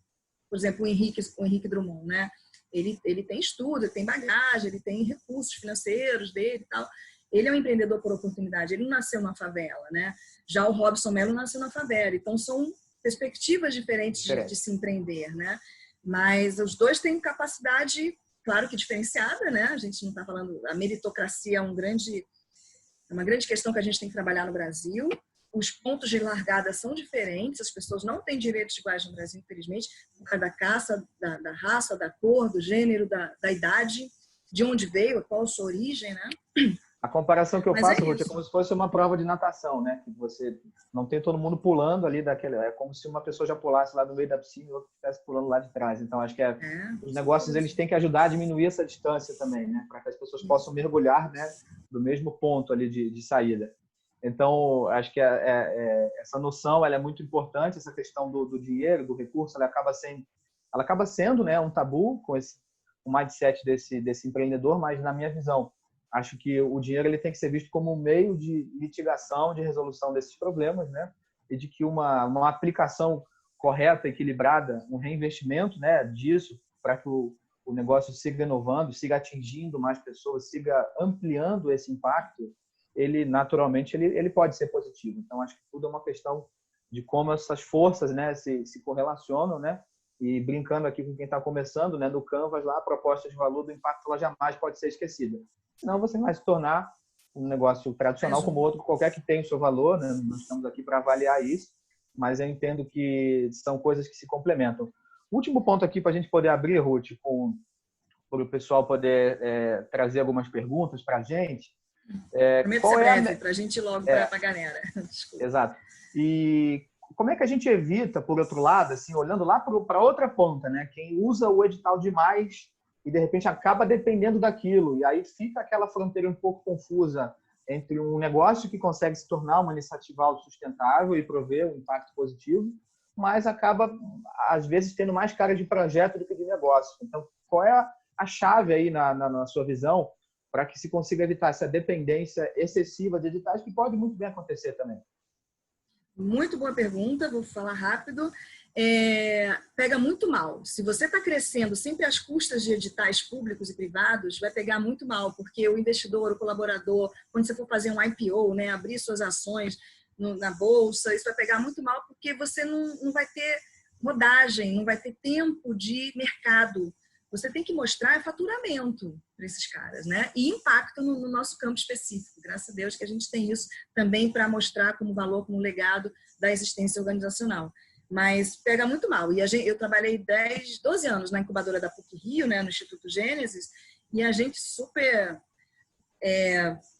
B: por exemplo, o Henrique Drummond, né? Ele tem estudo, ele tem bagagem, ele tem recursos financeiros dele e tal. Ele é um empreendedor por oportunidade, ele não nasceu na favela, né? Já o Robson Mello nasceu na favela, então são perspectivas diferentes de se empreender, né? Mas os dois têm capacidade, claro que diferenciada, né? A gente não está falando, a meritocracia é uma grande questão que a gente tem que trabalhar no Brasil. Os pontos de largada são diferentes, as pessoas não têm direitos iguais no Brasil, infelizmente, por causa da caça, da raça, da cor, do gênero, da idade, de onde veio, qual a sua origem, né?
A: A comparação que eu faço, Ruth, é como se fosse uma prova de natação, né? Que você não tem todo mundo pulando ali daquele... É como se uma pessoa já pulasse lá no meio da piscina e outra estivesse pulando lá de trás. Então, acho que os negócios eles têm que ajudar a diminuir essa distância também, né? Para que as pessoas possam mergulhar, né? Do mesmo ponto ali de saída. Então, acho que essa noção ela é muito importante, essa questão do dinheiro, do recurso, ela acaba sendo, né, um tabu com o mindset desse empreendedor, mas na minha visão, acho que o dinheiro ele tem que ser visto como um meio de mitigação, de resolução desses problemas, né? E de que uma aplicação correta, equilibrada, um reinvestimento, né, disso para que o negócio siga inovando, siga atingindo mais pessoas, siga ampliando esse impacto, ele naturalmente ele pode ser positivo. Então acho que tudo é uma questão de como essas forças, né, se correlacionam, né? E brincando aqui com quem está começando, né, no Canvas lá, a proposta de valor do impacto ela jamais pode ser esquecida. Senão você vai se tornar um negócio tradicional como outro qualquer que tenha o seu valor, né? Nós estamos aqui para avaliar isso, mas eu entendo que são coisas que se complementam. Último ponto aqui para a gente poder abrir, Ruth, para o pessoal poder trazer algumas perguntas para a gente.
B: Prometo ser breve, para a gente ir logo para a galera. Desculpa.
A: Exato. E como é que a gente evita, por outro lado, assim, olhando lá para outra ponta, né? Quem usa o edital demais e, de repente, acaba dependendo daquilo. E aí fica aquela fronteira um pouco confusa entre um negócio que consegue se tornar uma iniciativa autossustentável e prover um impacto positivo, mas acaba, às vezes, tendo mais cara de projeto do que de negócio. Então, qual é a chave aí, na sua visão, para que se consiga evitar essa dependência excessiva de editais, que pode muito bem acontecer também?
B: Muito boa pergunta, vou falar rápido. Pega muito mal. Se você está crescendo sempre às custas de editais públicos e privados, vai pegar muito mal, porque o investidor, o colaborador, quando você for fazer um IPO, né, abrir suas ações, na bolsa, isso vai pegar muito mal, porque você não vai ter rodagem, não vai ter tempo de mercado. Você tem que mostrar faturamento para esses caras, né? E impacto no nosso campo específico. Graças a Deus que a gente tem isso também para mostrar como valor, como legado da existência organizacional. Mas pega muito mal. E eu trabalhei 12 anos na incubadora da PUC-Rio, né, no Instituto Gênesis, e a gente super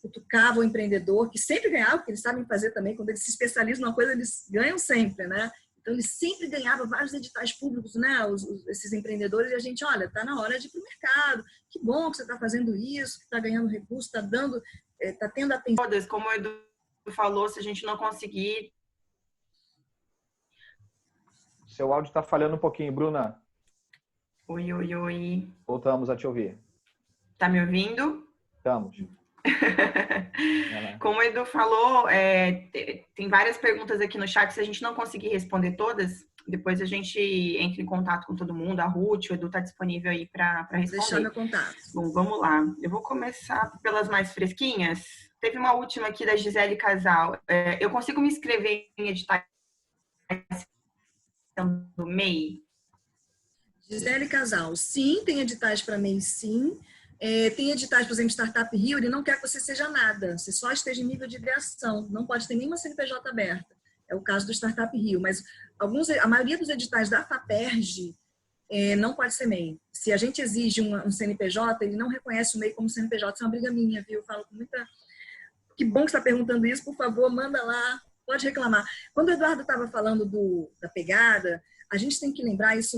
B: cutucava o empreendedor, que sempre ganhava, porque eles sabem fazer também, quando eles se especializam numa coisa, eles ganham sempre, né? Então, eles sempre ganhavam vários editais públicos, né? Esses empreendedores, e a gente, olha, está na hora de ir para o mercado, que bom que você está fazendo isso, que está ganhando recurso, está dando, está tendo atenção.
C: Todas, como o Edu falou, se a gente não conseguir...
A: Seu áudio está falhando um pouquinho, Bruna.
C: Oi, oi, oi.
A: Voltamos a te ouvir.
C: Tá me ouvindo?
A: Estamos.
C: Como o Edu falou, tem várias perguntas aqui no chat. Se a gente não conseguir responder todas, depois a gente entra em contato com todo mundo. A Ruth, o Edu tá disponível aí para responder.
B: Deixar meu contato.
C: Bom, vamos lá. Eu vou começar pelas mais fresquinhas. Teve uma última aqui da Gisele Casal. Eu consigo me inscrever em editais do MEI?
B: Gisele Casal, sim, tem editais para MEI, sim. Tem editais, por exemplo, Startup Rio, ele não quer que você seja nada, você só esteja em nível de ideação, não pode ter nenhuma CNPJ aberta. É o caso do Startup Rio, mas a maioria dos editais da FAPERJ não pode ser MEI. Se a gente exige um CNPJ, ele não reconhece o MEI como CNPJ, isso é uma briga minha, viu? Eu falo com muita... Que bom que você está perguntando isso, por favor, manda lá, pode reclamar. Quando o Eduardo estava falando da pegada, a gente tem que lembrar, isso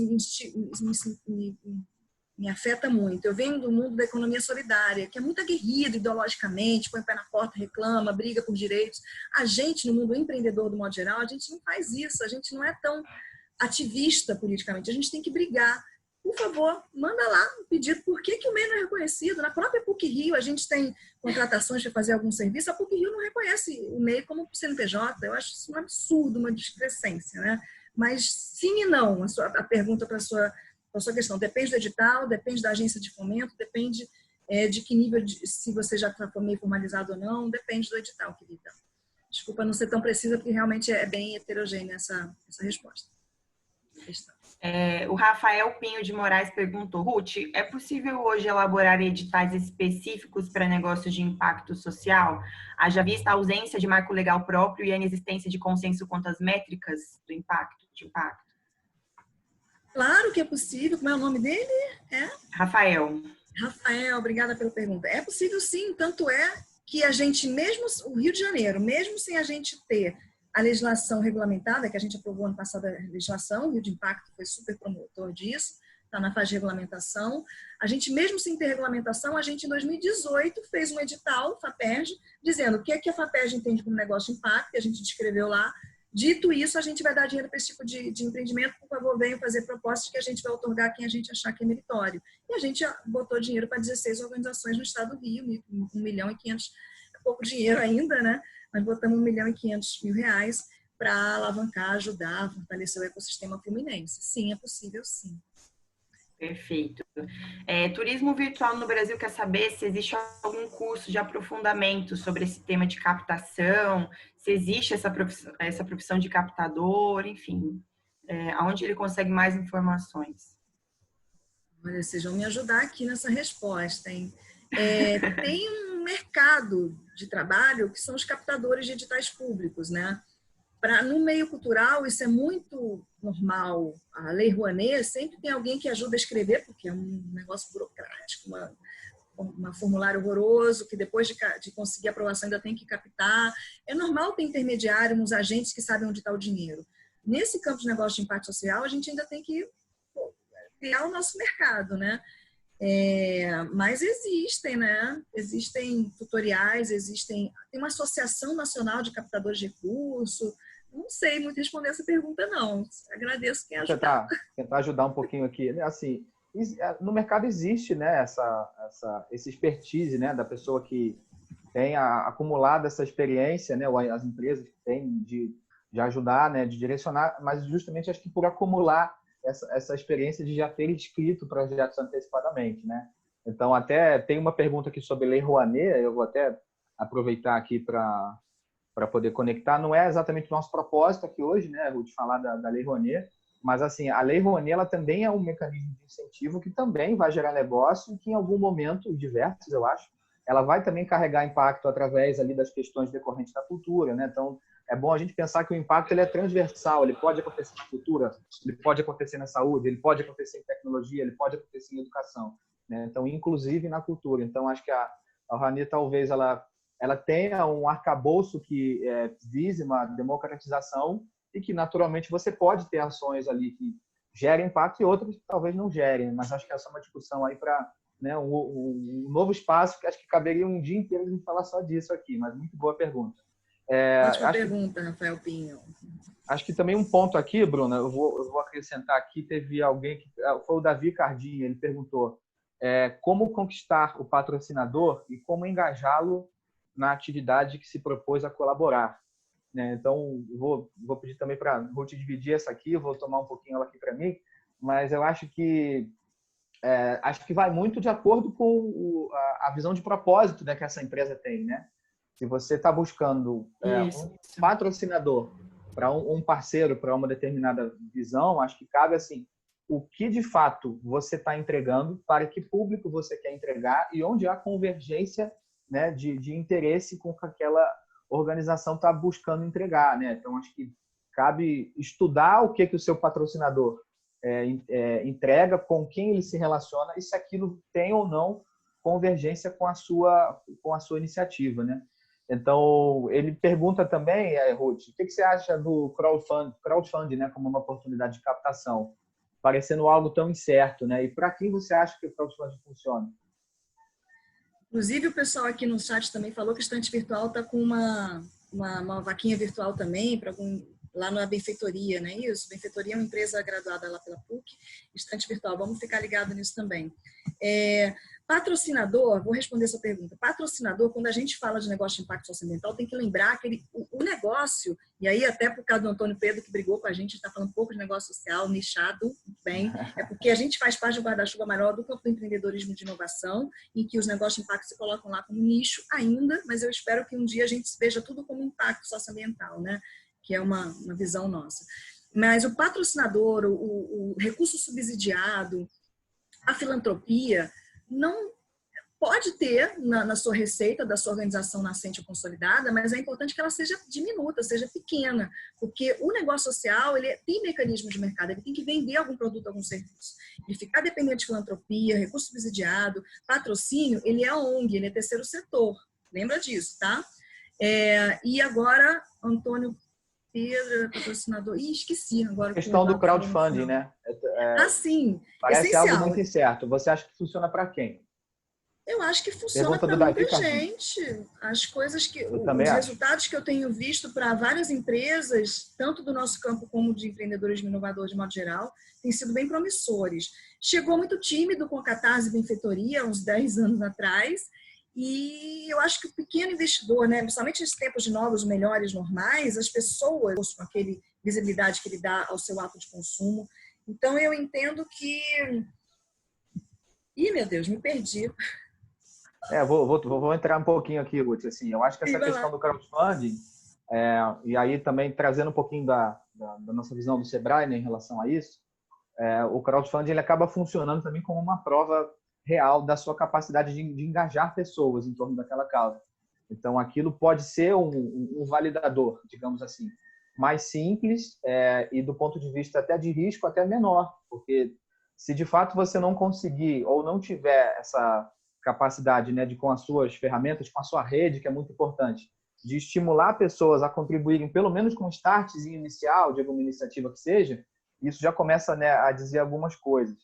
B: me afeta muito. Eu venho do mundo da economia solidária, que é muito aguerrido ideologicamente, põe o pé na porta, reclama, briga por direitos. A gente, no mundo empreendedor, do modo geral, a gente não faz isso, a gente não é tão ativista politicamente, a gente tem que brigar. Por favor, manda lá um pedido. Por que o MEI não é reconhecido? Na própria PUC-Rio, a gente tem contratações para fazer algum serviço, a PUC-Rio não reconhece o MEI como CNPJ. Eu acho isso um absurdo, uma discrepância, né? Mas sim e não, a pergunta para a sua questão. Depende do edital, depende da agência de fomento, depende de que nível, se você já está meio formalizado ou não, depende do edital, querida. Desculpa não ser tão precisa, porque realmente é bem heterogênea essa resposta.
C: O Rafael Pinho de Moraes perguntou: Ruth, é possível hoje elaborar editais específicos para negócios de impacto social? Haja vista a ausência de marco legal próprio e a inexistência de consenso quanto às métricas de impacto.
B: Claro que é possível. Como é o nome dele?
C: Rafael,
B: obrigada pela pergunta. É possível sim, tanto é que a gente, mesmo o Rio de Janeiro, mesmo sem a gente ter a legislação regulamentada, que a gente aprovou ano passado a legislação, o Rio de Impacto foi super promotor disso, está na fase de regulamentação. A gente, mesmo sem ter regulamentação, a gente em 2018 fez um edital, FAPERJ, dizendo o que é que a FAPERJ entende como negócio de impacto, que a gente descreveu lá. Dito isso, a gente vai dar dinheiro para esse tipo de empreendimento, por favor, venham fazer propostas que a gente vai otorgar quem a gente achar que é meritório. E a gente botou dinheiro para 16 organizações no estado do Rio, 1.500.000, é pouco dinheiro ainda, né? Nós botamos R$1.500.000 para alavancar, ajudar, fortalecer o ecossistema fluminense. Sim, é possível, sim.
C: Perfeito. Turismo virtual no Brasil quer saber se existe algum curso de aprofundamento sobre esse tema de captação, se existe essa profissão de captador, enfim, aonde ele consegue mais informações.
B: Olha, vocês vão me ajudar aqui nessa resposta, hein? Tem um mercado de trabalho que são os captadores de editais públicos, né? No meio cultural, isso é muito normal. A Lei Rouanet sempre tem alguém que ajuda a escrever, porque é um negócio burocrático, um formulário horroroso, que depois de conseguir aprovação ainda tem que captar. É normal ter intermediário, uns agentes que sabem onde está o dinheiro. Nesse campo de negócio de impacto social, a gente ainda tem que criar o nosso mercado, né? Mas existem, né? Existem tutoriais, tem uma associação nacional de captadores de recursos. Não sei muito responder essa pergunta, não. Agradeço quem ajudar.
A: Tentar ajudar um pouquinho aqui. Assim, no mercado existe, né, essa expertise, né, da pessoa que tem acumulado essa experiência, né, ou as empresas que têm de ajudar, né, de direcionar, mas justamente acho que por acumular essa experiência de já ter escrito projetos antecipadamente, né? Então, até tem uma pergunta aqui sobre Lei Rouanet, eu vou até aproveitar aqui para para poder conectar. Não é exatamente o nosso propósito aqui hoje, né, Ruth, falar da Lei Rouanet, mas assim, a Lei Rouanet ela também é um mecanismo de incentivo que também vai gerar negócio e que em algum momento, diversos eu acho, ela vai também carregar impacto através ali das questões decorrentes da cultura, né? Então, é bom a gente pensar que o impacto ele é transversal, ele pode acontecer na cultura, ele pode acontecer na saúde, ele pode acontecer em tecnologia, ele pode acontecer em educação, né? Então, inclusive na cultura. Então, acho que a Rouanet talvez ela tenha um arcabouço que vise uma democratização e que, naturalmente, você pode ter ações ali que gerem impacto e outras que talvez não gerem, mas acho que essa é uma discussão aí para, né, um novo espaço que acho que caberia um dia inteiro de falar só disso aqui, mas muito boa pergunta.
B: Ótima pergunta, Rafael Pinho.
A: Acho que também um ponto aqui, Bruna, eu vou acrescentar aqui, teve alguém, foi o Davi Cardinho, ele perguntou como conquistar o patrocinador e como engajá-lo na atividade que se propôs a colaborar. Né? Então, vou pedir também para a Ruth dividir essa aqui, eu vou tomar um pouquinho ela aqui para mim, mas eu acho que vai muito de acordo com a visão de propósito, né, que essa empresa tem, né? Se você está buscando um patrocinador para um parceiro para uma determinada visão, acho que cabe assim o que de fato você está entregando, para que público você quer entregar e onde há convergência, né, de interesse com que aquela organização está buscando entregar, né? Então acho que cabe estudar o que o seu patrocinador entrega, com quem ele se relaciona e se aquilo tem ou não convergência com a sua iniciativa, né? Então, ele pergunta também, Ruth, o que você acha do crowdfunding, né, como uma oportunidade de captação, parecendo algo tão incerto, né? E para quem você acha que o crowdfunding funciona?
B: Inclusive, o pessoal aqui no chat também falou que a Estante Virtual está com uma vaquinha virtual também, para lá na Benfeitoria, não é isso? Benfeitoria é uma empresa graduada lá pela PUC, Estante Virtual, vamos ficar ligado nisso também. Patrocinador, vou responder essa pergunta. Patrocinador, quando a gente fala de negócio de impacto socioambiental, tem que lembrar que o negócio, e aí até por causa do Antônio Pedro, que brigou com a gente está falando um pouco de negócio social, nichado, bem, é porque a gente faz parte do guarda-chuva maior do campo do empreendedorismo de inovação, em que os negócios de impacto se colocam lá como nicho ainda, mas eu espero que um dia a gente veja tudo como impacto socioambiental, né? Que é uma visão nossa. Mas o patrocinador, o recurso subsidiado, a filantropia, não pode ter na sua receita da sua organização nascente ou consolidada, mas é importante que ela seja diminuta, seja pequena, porque o negócio social ele tem mecanismo de mercado, ele tem que vender algum produto, algum serviço. E ficar dependente de filantropia, recurso subsidiado, patrocínio, ele é ONG, ele é terceiro setor. Lembra disso, tá? E agora, Antônio Pedro, patrocinador. Ih, esqueci agora.
A: A questão do crowdfunding, né?
B: Sim.
A: Parece
B: essencial.
A: algo muito incerto. Você acha que funciona para quem?
B: Eu acho que funciona para muita gente. As coisas os resultados que eu tenho visto para várias empresas, tanto do nosso campo como de empreendedorismo inovador de modo geral, têm sido bem promissores. Chegou muito tímido com a Catarse Benfeitoria, uns 10 anos atrás, e eu acho que o pequeno investidor, né, principalmente nesses tempos de novos, melhores, normais, as pessoas, com aquele visibilidade que ele dá ao seu ato de consumo. Então, eu entendo que... Ih, meu Deus, me perdi.
A: Vou entrar um pouquinho aqui, Ruth. Assim, eu acho que essa questão do crowdfunding, e aí também trazendo um pouquinho da nossa visão do Sebrae, né, em relação a isso, o crowdfunding ele acaba funcionando também como uma prova real da sua capacidade de engajar pessoas em torno daquela causa. Então, aquilo pode ser um validador, digamos assim, mais simples e do ponto de vista até de risco, até menor, porque se de fato você não conseguir ou não tiver essa capacidade, né, de com as suas ferramentas, com a sua rede, que é muito importante, de estimular pessoas a contribuírem pelo menos com um startzinho inicial de alguma iniciativa que seja, isso já começa, né, a dizer algumas coisas.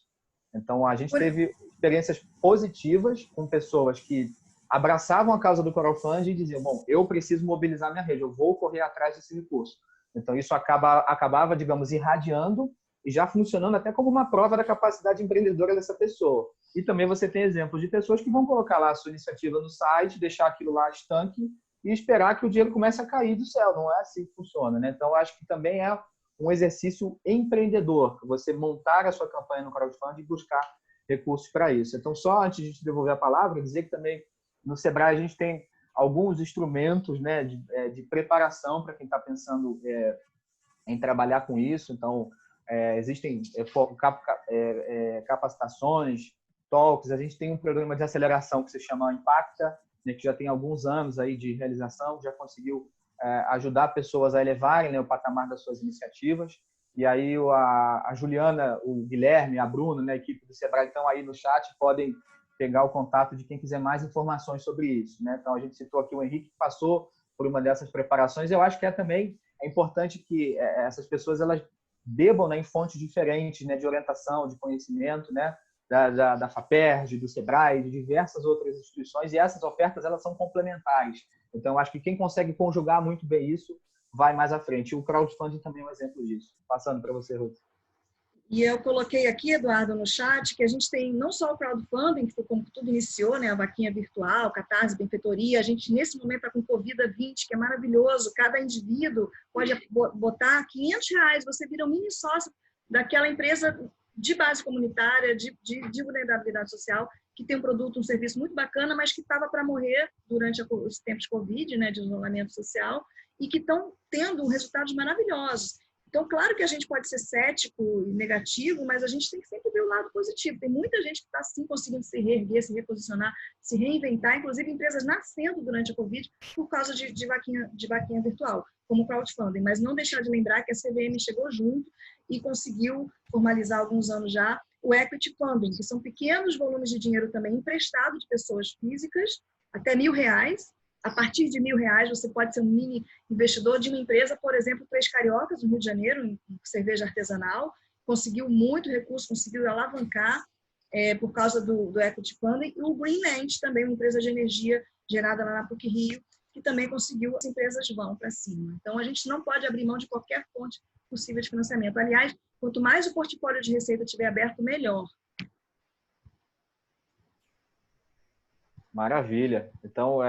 A: Então, a gente teve experiências positivas com pessoas que abraçavam a causa do crowdfunding e diziam, bom, eu preciso mobilizar minha rede, eu vou correr atrás desse recurso. Então, isso acabava, digamos, irradiando e já funcionando até como uma prova da capacidade empreendedora dessa pessoa. E também você tem exemplos de pessoas que vão colocar lá a sua iniciativa no site, deixar aquilo lá estanque e esperar que o dinheiro comece a cair do céu. Não é assim que funciona, né? Então, acho que também é um exercício empreendedor, você montar a sua campanha no crowdfunding e buscar recursos para isso. Então, só antes de te devolver a palavra, dizer que também no Sebrae a gente tem alguns instrumentos, né, de preparação para quem está pensando em trabalhar com isso. Então, existem capacitações, talks. A gente tem um programa de aceleração que se chama Impacta, né, que já tem alguns anos aí de realização, já conseguiu ajudar pessoas a elevarem, né, o patamar das suas iniciativas. E aí a Juliana, o Guilherme, a Bruna, né, a equipe do Sebrae estão aí no chat, podem pegar o contato de quem quiser mais informações sobre isso, né? Então, a gente citou aqui o Henrique, que passou por uma dessas preparações. Eu acho que também é importante que essas pessoas elas bebam, né, em fontes diferentes, né, de orientação, de conhecimento, né, da FAPERJ, do Sebrae, de diversas outras instituições, e essas ofertas elas são complementares. Então, eu acho que quem consegue conjugar muito bem isso vai mais à frente. E o crowdfunding também é um exemplo disso. Passando para você, Ruth.
B: E eu coloquei aqui, Eduardo, no chat, que a gente tem não só o crowdfunding, que foi como tudo iniciou, né, a vaquinha virtual, Catarse, benfeitoria. A gente, nesse momento, está com Convida20, que é maravilhoso. Cada indivíduo pode botar R$500, você vira um mini sócio daquela empresa de base comunitária, de vulnerabilidade social, que tem um produto, um serviço muito bacana, mas que estava para morrer durante os tempos de Covid, né, de isolamento social, e que estão tendo resultados maravilhosos. Então, claro que a gente pode ser cético e negativo, mas a gente tem que sempre ver o lado positivo. Tem muita gente que está, sim, conseguindo se reerguer, se reposicionar, se reinventar, inclusive empresas nascendo durante a Covid por causa de vaquinha virtual, como o crowdfunding. Mas não deixar de lembrar que a CVM chegou junto e conseguiu formalizar há alguns anos já o equity funding, que são pequenos volumes de dinheiro também emprestado de pessoas físicas, até R$1.000. A partir de R$1.000, você pode ser um mini investidor de uma empresa, por exemplo, Três Cariocas, no Rio de Janeiro, em cerveja artesanal, conseguiu muito recurso, conseguiu alavancar por causa do equity funding, e o Greenland, também uma empresa de energia gerada lá na PUC-Rio, que também conseguiu, as empresas vão para cima. Então, a gente não pode abrir mão de qualquer fonte possível de financiamento. Aliás, quanto mais o portfólio de receita estiver aberto, melhor.
A: Maravilha. Então,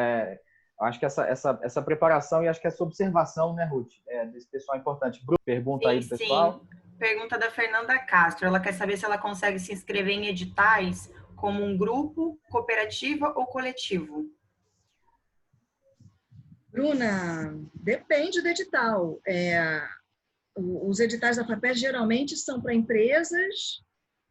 A: acho que essa preparação e acho que essa observação, né, Ruth, desse pessoal é importante. Bruno, pergunta aí do pessoal.
C: Sim. Pergunta da Fernanda Castro. Ela quer saber se ela consegue se inscrever em editais como um grupo, cooperativa ou coletivo.
B: Bruna, depende do edital. Os editais da FAPERJ geralmente são para empresas.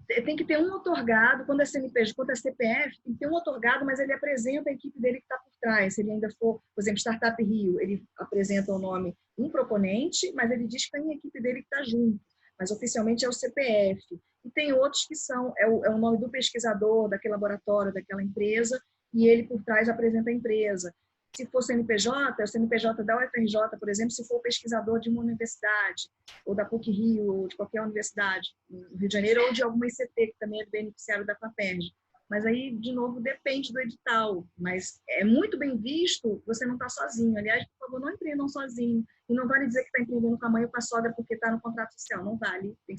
B: Tem que ter um otorgado, quando é CNPJ, quando é CPF, tem que ter um otorgado, mas ele apresenta a equipe dele que está por trás. Se ele ainda for, por exemplo, Startup Rio, ele apresenta o nome um proponente, mas ele diz que tem a equipe dele que está junto. Mas oficialmente é o CPF. E tem outros que são, é o nome do pesquisador, daquele laboratório, daquela empresa, e ele por trás apresenta a empresa. Se for CNPJ, é o CNPJ da UFRJ, por exemplo, se for pesquisador de uma universidade, ou da PUC-Rio, ou de qualquer universidade, no Rio de Janeiro, ou de alguma ICT, que também é beneficiário da FAPERJ. Mas aí, de novo, depende do edital. Mas é muito bem visto, você não está sozinho. Aliás, por favor, não empreendam sozinho. E não vale dizer que está empreendendo com a mãe ou com a sogra porque está no contrato social. Não vale. Tem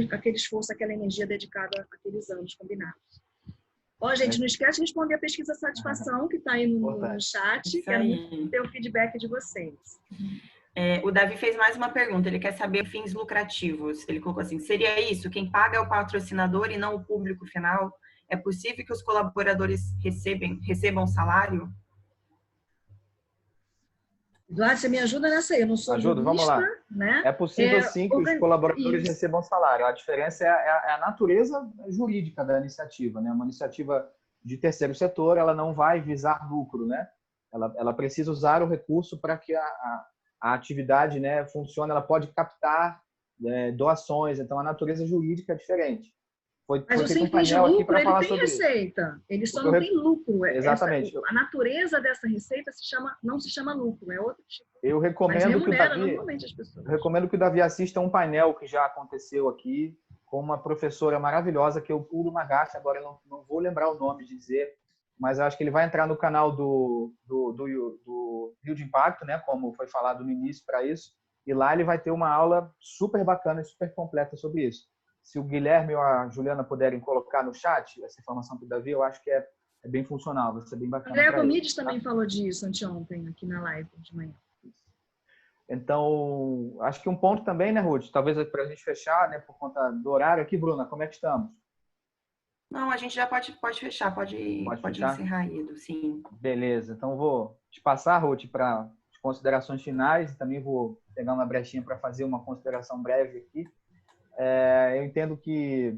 B: que ter aquele esforço, aquela energia dedicada àqueles anos combinados. Ó, gente, não esquece de responder a pesquisa satisfação, que está aí no chat. Quero muito ter o feedback de vocês.
C: O Davi fez mais uma pergunta. Ele quer saber fins lucrativos. Ele colocou assim, seria isso? Quem paga é o patrocinador e não o público final? É possível que os colaboradores recebam salário?
B: Eduardo, você me ajuda nessa aí. Eu não sou jurista,
A: vamos lá.
B: Né?
A: É possível, sim, que os colaboradores recebam salário. A diferença é a natureza jurídica da iniciativa, né? Uma iniciativa de terceiro setor, ela não vai visar lucro, né? Ela precisa usar o recurso para que a atividade, né, funcione. Ela pode captar doações. Então, a natureza jurídica é diferente.
B: Mas o sem fins de lucro, ele tem receita. Ele só não tem lucro.
A: Exatamente.
B: A natureza dessa receita não se chama lucro, é outro tipo.
A: Eu recomendo que o Davi,
B: normalmente as pessoas.
A: Eu recomendo que o Davi assista um painel que já aconteceu aqui com uma professora maravilhosa, que eu pulo uma gafe, agora eu não vou lembrar o nome de dizer, mas eu acho que ele vai entrar no canal do Rio de Impacto, né, como foi falado no início para isso, e lá ele vai ter uma aula super bacana e super completa sobre isso. Se o Guilherme ou a Juliana puderem colocar no chat essa informação para o Davi, eu acho que é bem funcional, vai ser bem bacana.
B: André Gomides também falou disso anteontem, aqui na live de manhã.
A: Então, acho que um ponto também, né, Ruth? Talvez para a gente fechar, né, por conta do horário aqui, Bruna, como é que estamos?
C: Não, a gente já pode fechar,
A: Pode
C: pode
A: fechar?
C: encerrar, Edu, sim.
A: Beleza, então vou te passar, Ruth, para as considerações finais e também vou pegar uma brechinha para fazer uma consideração breve aqui. Eu entendo que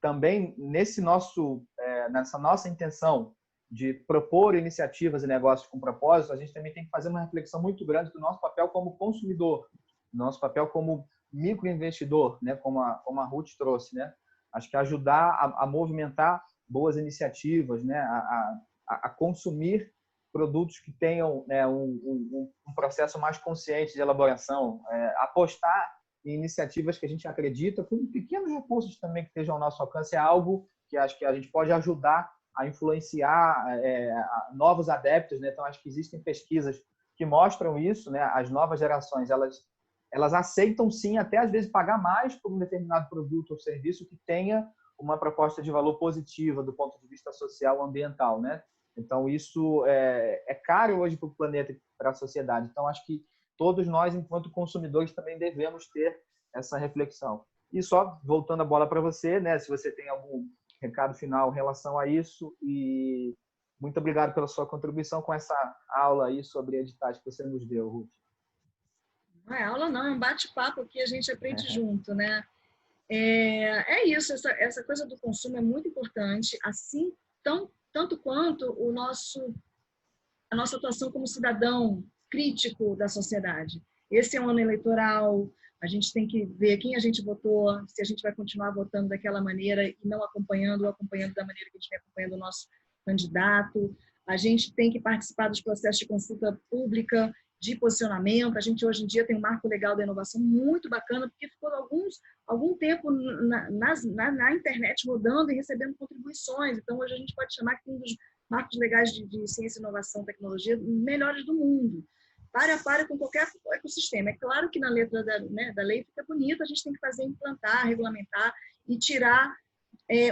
A: também nessa nossa intenção de propor iniciativas e negócios com propósito, a gente também tem que fazer uma reflexão muito grande do nosso papel como consumidor, do nosso papel como microinvestidor, né? Como a Ruth trouxe, né? Acho que ajudar a movimentar boas iniciativas, né? A consumir produtos que tenham, né, um processo mais consciente de elaboração, apostar em iniciativas que a gente acredita, com pequenos recursos também que estejam ao nosso alcance, é algo que acho que a gente pode ajudar a influenciar novos adeptos, né? Então, acho que existem pesquisas que mostram isso, né? As novas gerações, elas aceitam sim, até às vezes pagar mais por um determinado produto ou serviço que tenha uma proposta de valor positiva do ponto de vista social, ambiental, né? Então, isso é caro hoje para o planeta e para a sociedade. Então, acho que todos nós, enquanto consumidores, também devemos ter essa reflexão. E só voltando a bola para você, né? Se você tem algum recado final em relação a isso, e muito obrigado pela sua contribuição com essa aula aí sobre editais que você nos deu, Ruth.
B: Não é aula, não, é um bate-papo que a gente aprende junto, né? É isso, essa coisa do consumo é muito importante, assim, tanto quanto a nossa atuação como cidadão crítico da sociedade. Esse é um ano eleitoral, a gente tem que ver quem a gente votou, se a gente vai continuar votando daquela maneira e não acompanhando ou acompanhando da maneira que a gente vem acompanhando o nosso candidato. A gente tem que participar dos processos de consulta pública, de posicionamento. A gente hoje em dia tem um marco legal da inovação muito bacana, porque ficou algum tempo na internet rodando e recebendo contribuições. Então, hoje a gente pode chamar que um dos marcos legais de ciência, inovação e tecnologia melhores do mundo. Para a para com qualquer ecossistema. É claro que na letra da lei fica bonito, a gente tem que fazer, implantar, regulamentar e tirar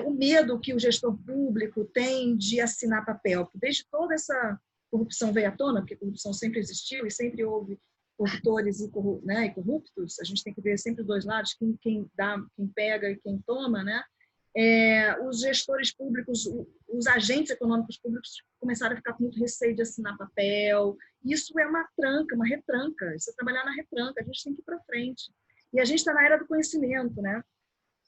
B: o medo que o gestor público tem de assinar papel. Desde toda essa corrupção veio à tona, porque corrupção sempre existiu e sempre houve corruptores e corruptos, a gente tem que ver sempre os dois lados, quem dá, quem pega e quem toma, né? Os gestores públicos, os agentes econômicos públicos começaram a ficar com muito receio de assinar papel. Isso é uma tranca, uma retranca. Isso é trabalhar na retranca. A gente tem que ir para frente. E a gente está na era do conhecimento, né?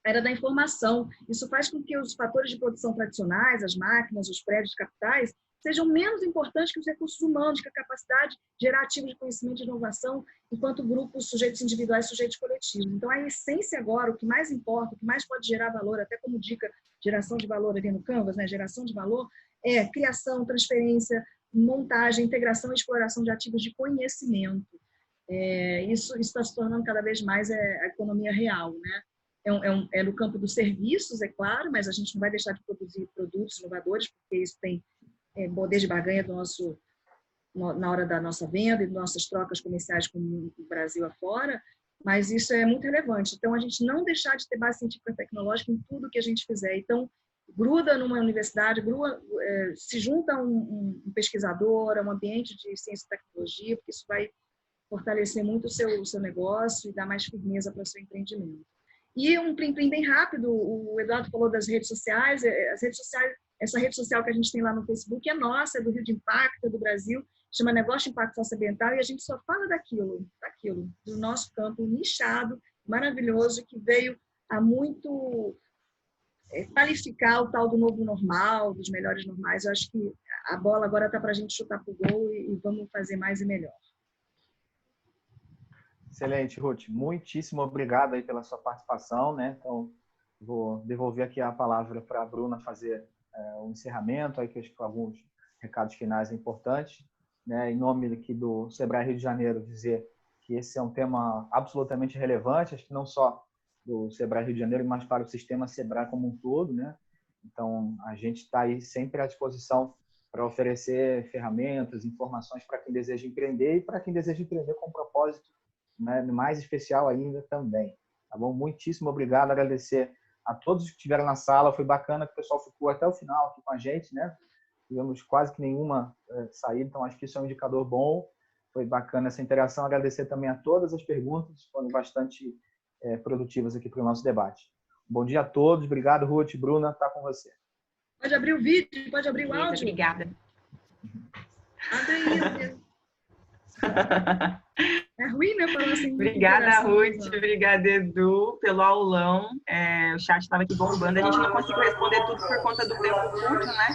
B: A era da informação. Isso faz com que os fatores de produção tradicionais, as máquinas, os prédios capitais, sejam menos importantes que os recursos humanos, que a capacidade gerativa de conhecimento e inovação, enquanto grupos, sujeitos individuais, sujeitos coletivos. Então, a essência agora, o que mais importa, o que mais pode gerar valor, até como dica, geração de valor ali no Canvas, né? Geração de valor, é criação, transferência, montagem, integração e exploração de ativos de conhecimento. Isso está se tornando cada vez mais a economia real, né? É no campo dos serviços, é claro, mas a gente não vai deixar de produzir produtos inovadores, porque isso tem poder de barganha na hora da nossa venda e das nossas trocas comerciais com o Brasil afora, mas isso é muito relevante. Então, a gente não deixar de ter base científica e tecnológica em tudo que a gente fizer. Então, gruda numa universidade, se junta um pesquisador, a um ambiente de ciência e tecnologia, porque isso vai fortalecer muito o seu negócio e dar mais firmeza para o seu empreendimento. E um plim-plim bem rápido, o Eduardo falou das redes sociais, essa rede social que a gente tem lá no Facebook é nossa, é do Rio de Impacto, é do Brasil, chama Negócio de Impacto Socioambiental, e a gente só fala daquilo, do nosso campo nichado, maravilhoso, que veio a muito qualificar o tal do novo normal, dos melhores normais. Eu acho que a bola agora está para a gente chutar para o gol e vamos fazer mais e melhor.
A: Excelente, Ruth. Muitíssimo obrigado aí pela sua participação, né? Então, vou devolver aqui a palavra para a Bruna fazer o encerramento, aí que acho que alguns recados finais importantes, né? Em nome aqui do Sebrae Rio de Janeiro, dizer que esse é um tema absolutamente relevante, acho que não só do Sebrae Rio de Janeiro, mas para o sistema Sebrae como um todo, né? Então, a gente está aí sempre à disposição para oferecer ferramentas, informações para quem deseja empreender e para quem deseja empreender com propósito, né, mais especial ainda também. Tá bom? Muitíssimo obrigado, agradecer a todos que estiveram na sala, foi bacana que o pessoal ficou até o final aqui com a gente, né? Tivemos quase que nenhuma saída, então acho que isso é um indicador bom, foi bacana essa interação, agradecer também a todas as perguntas, foram bastante produtivas aqui para o nosso debate. Bom dia a todos. Obrigado, Ruth. Bruna, está com você.
B: Pode abrir o vídeo, pode abrir o áudio.
C: Obrigada.
B: Abre aí. É ruim, né? Falar assim.
C: Obrigada, Ruth. Obrigada, Edu, pelo aulão. O chat estava aqui bombando. A gente não conseguiu responder tudo por conta do tempo curto, né?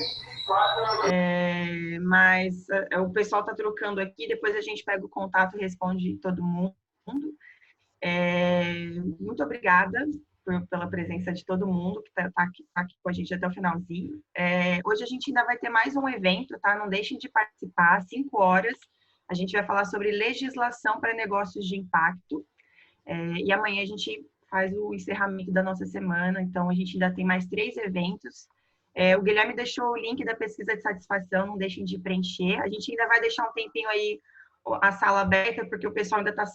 C: Mas o pessoal está trocando aqui. Depois a gente pega o contato e responde todo mundo. Muito obrigada pela presença de todo mundo que está aqui com a gente até o finalzinho. Hoje a gente ainda vai ter mais um evento, tá? Não deixem de participar, às 5 horas. A gente vai falar sobre legislação para negócios de impacto. E amanhã a gente faz o encerramento da nossa semana, então a gente ainda tem mais 3 eventos. O Guilherme deixou o link da pesquisa de satisfação, não deixem de preencher. A gente ainda vai deixar um tempinho aí a sala aberta, porque o pessoal ainda está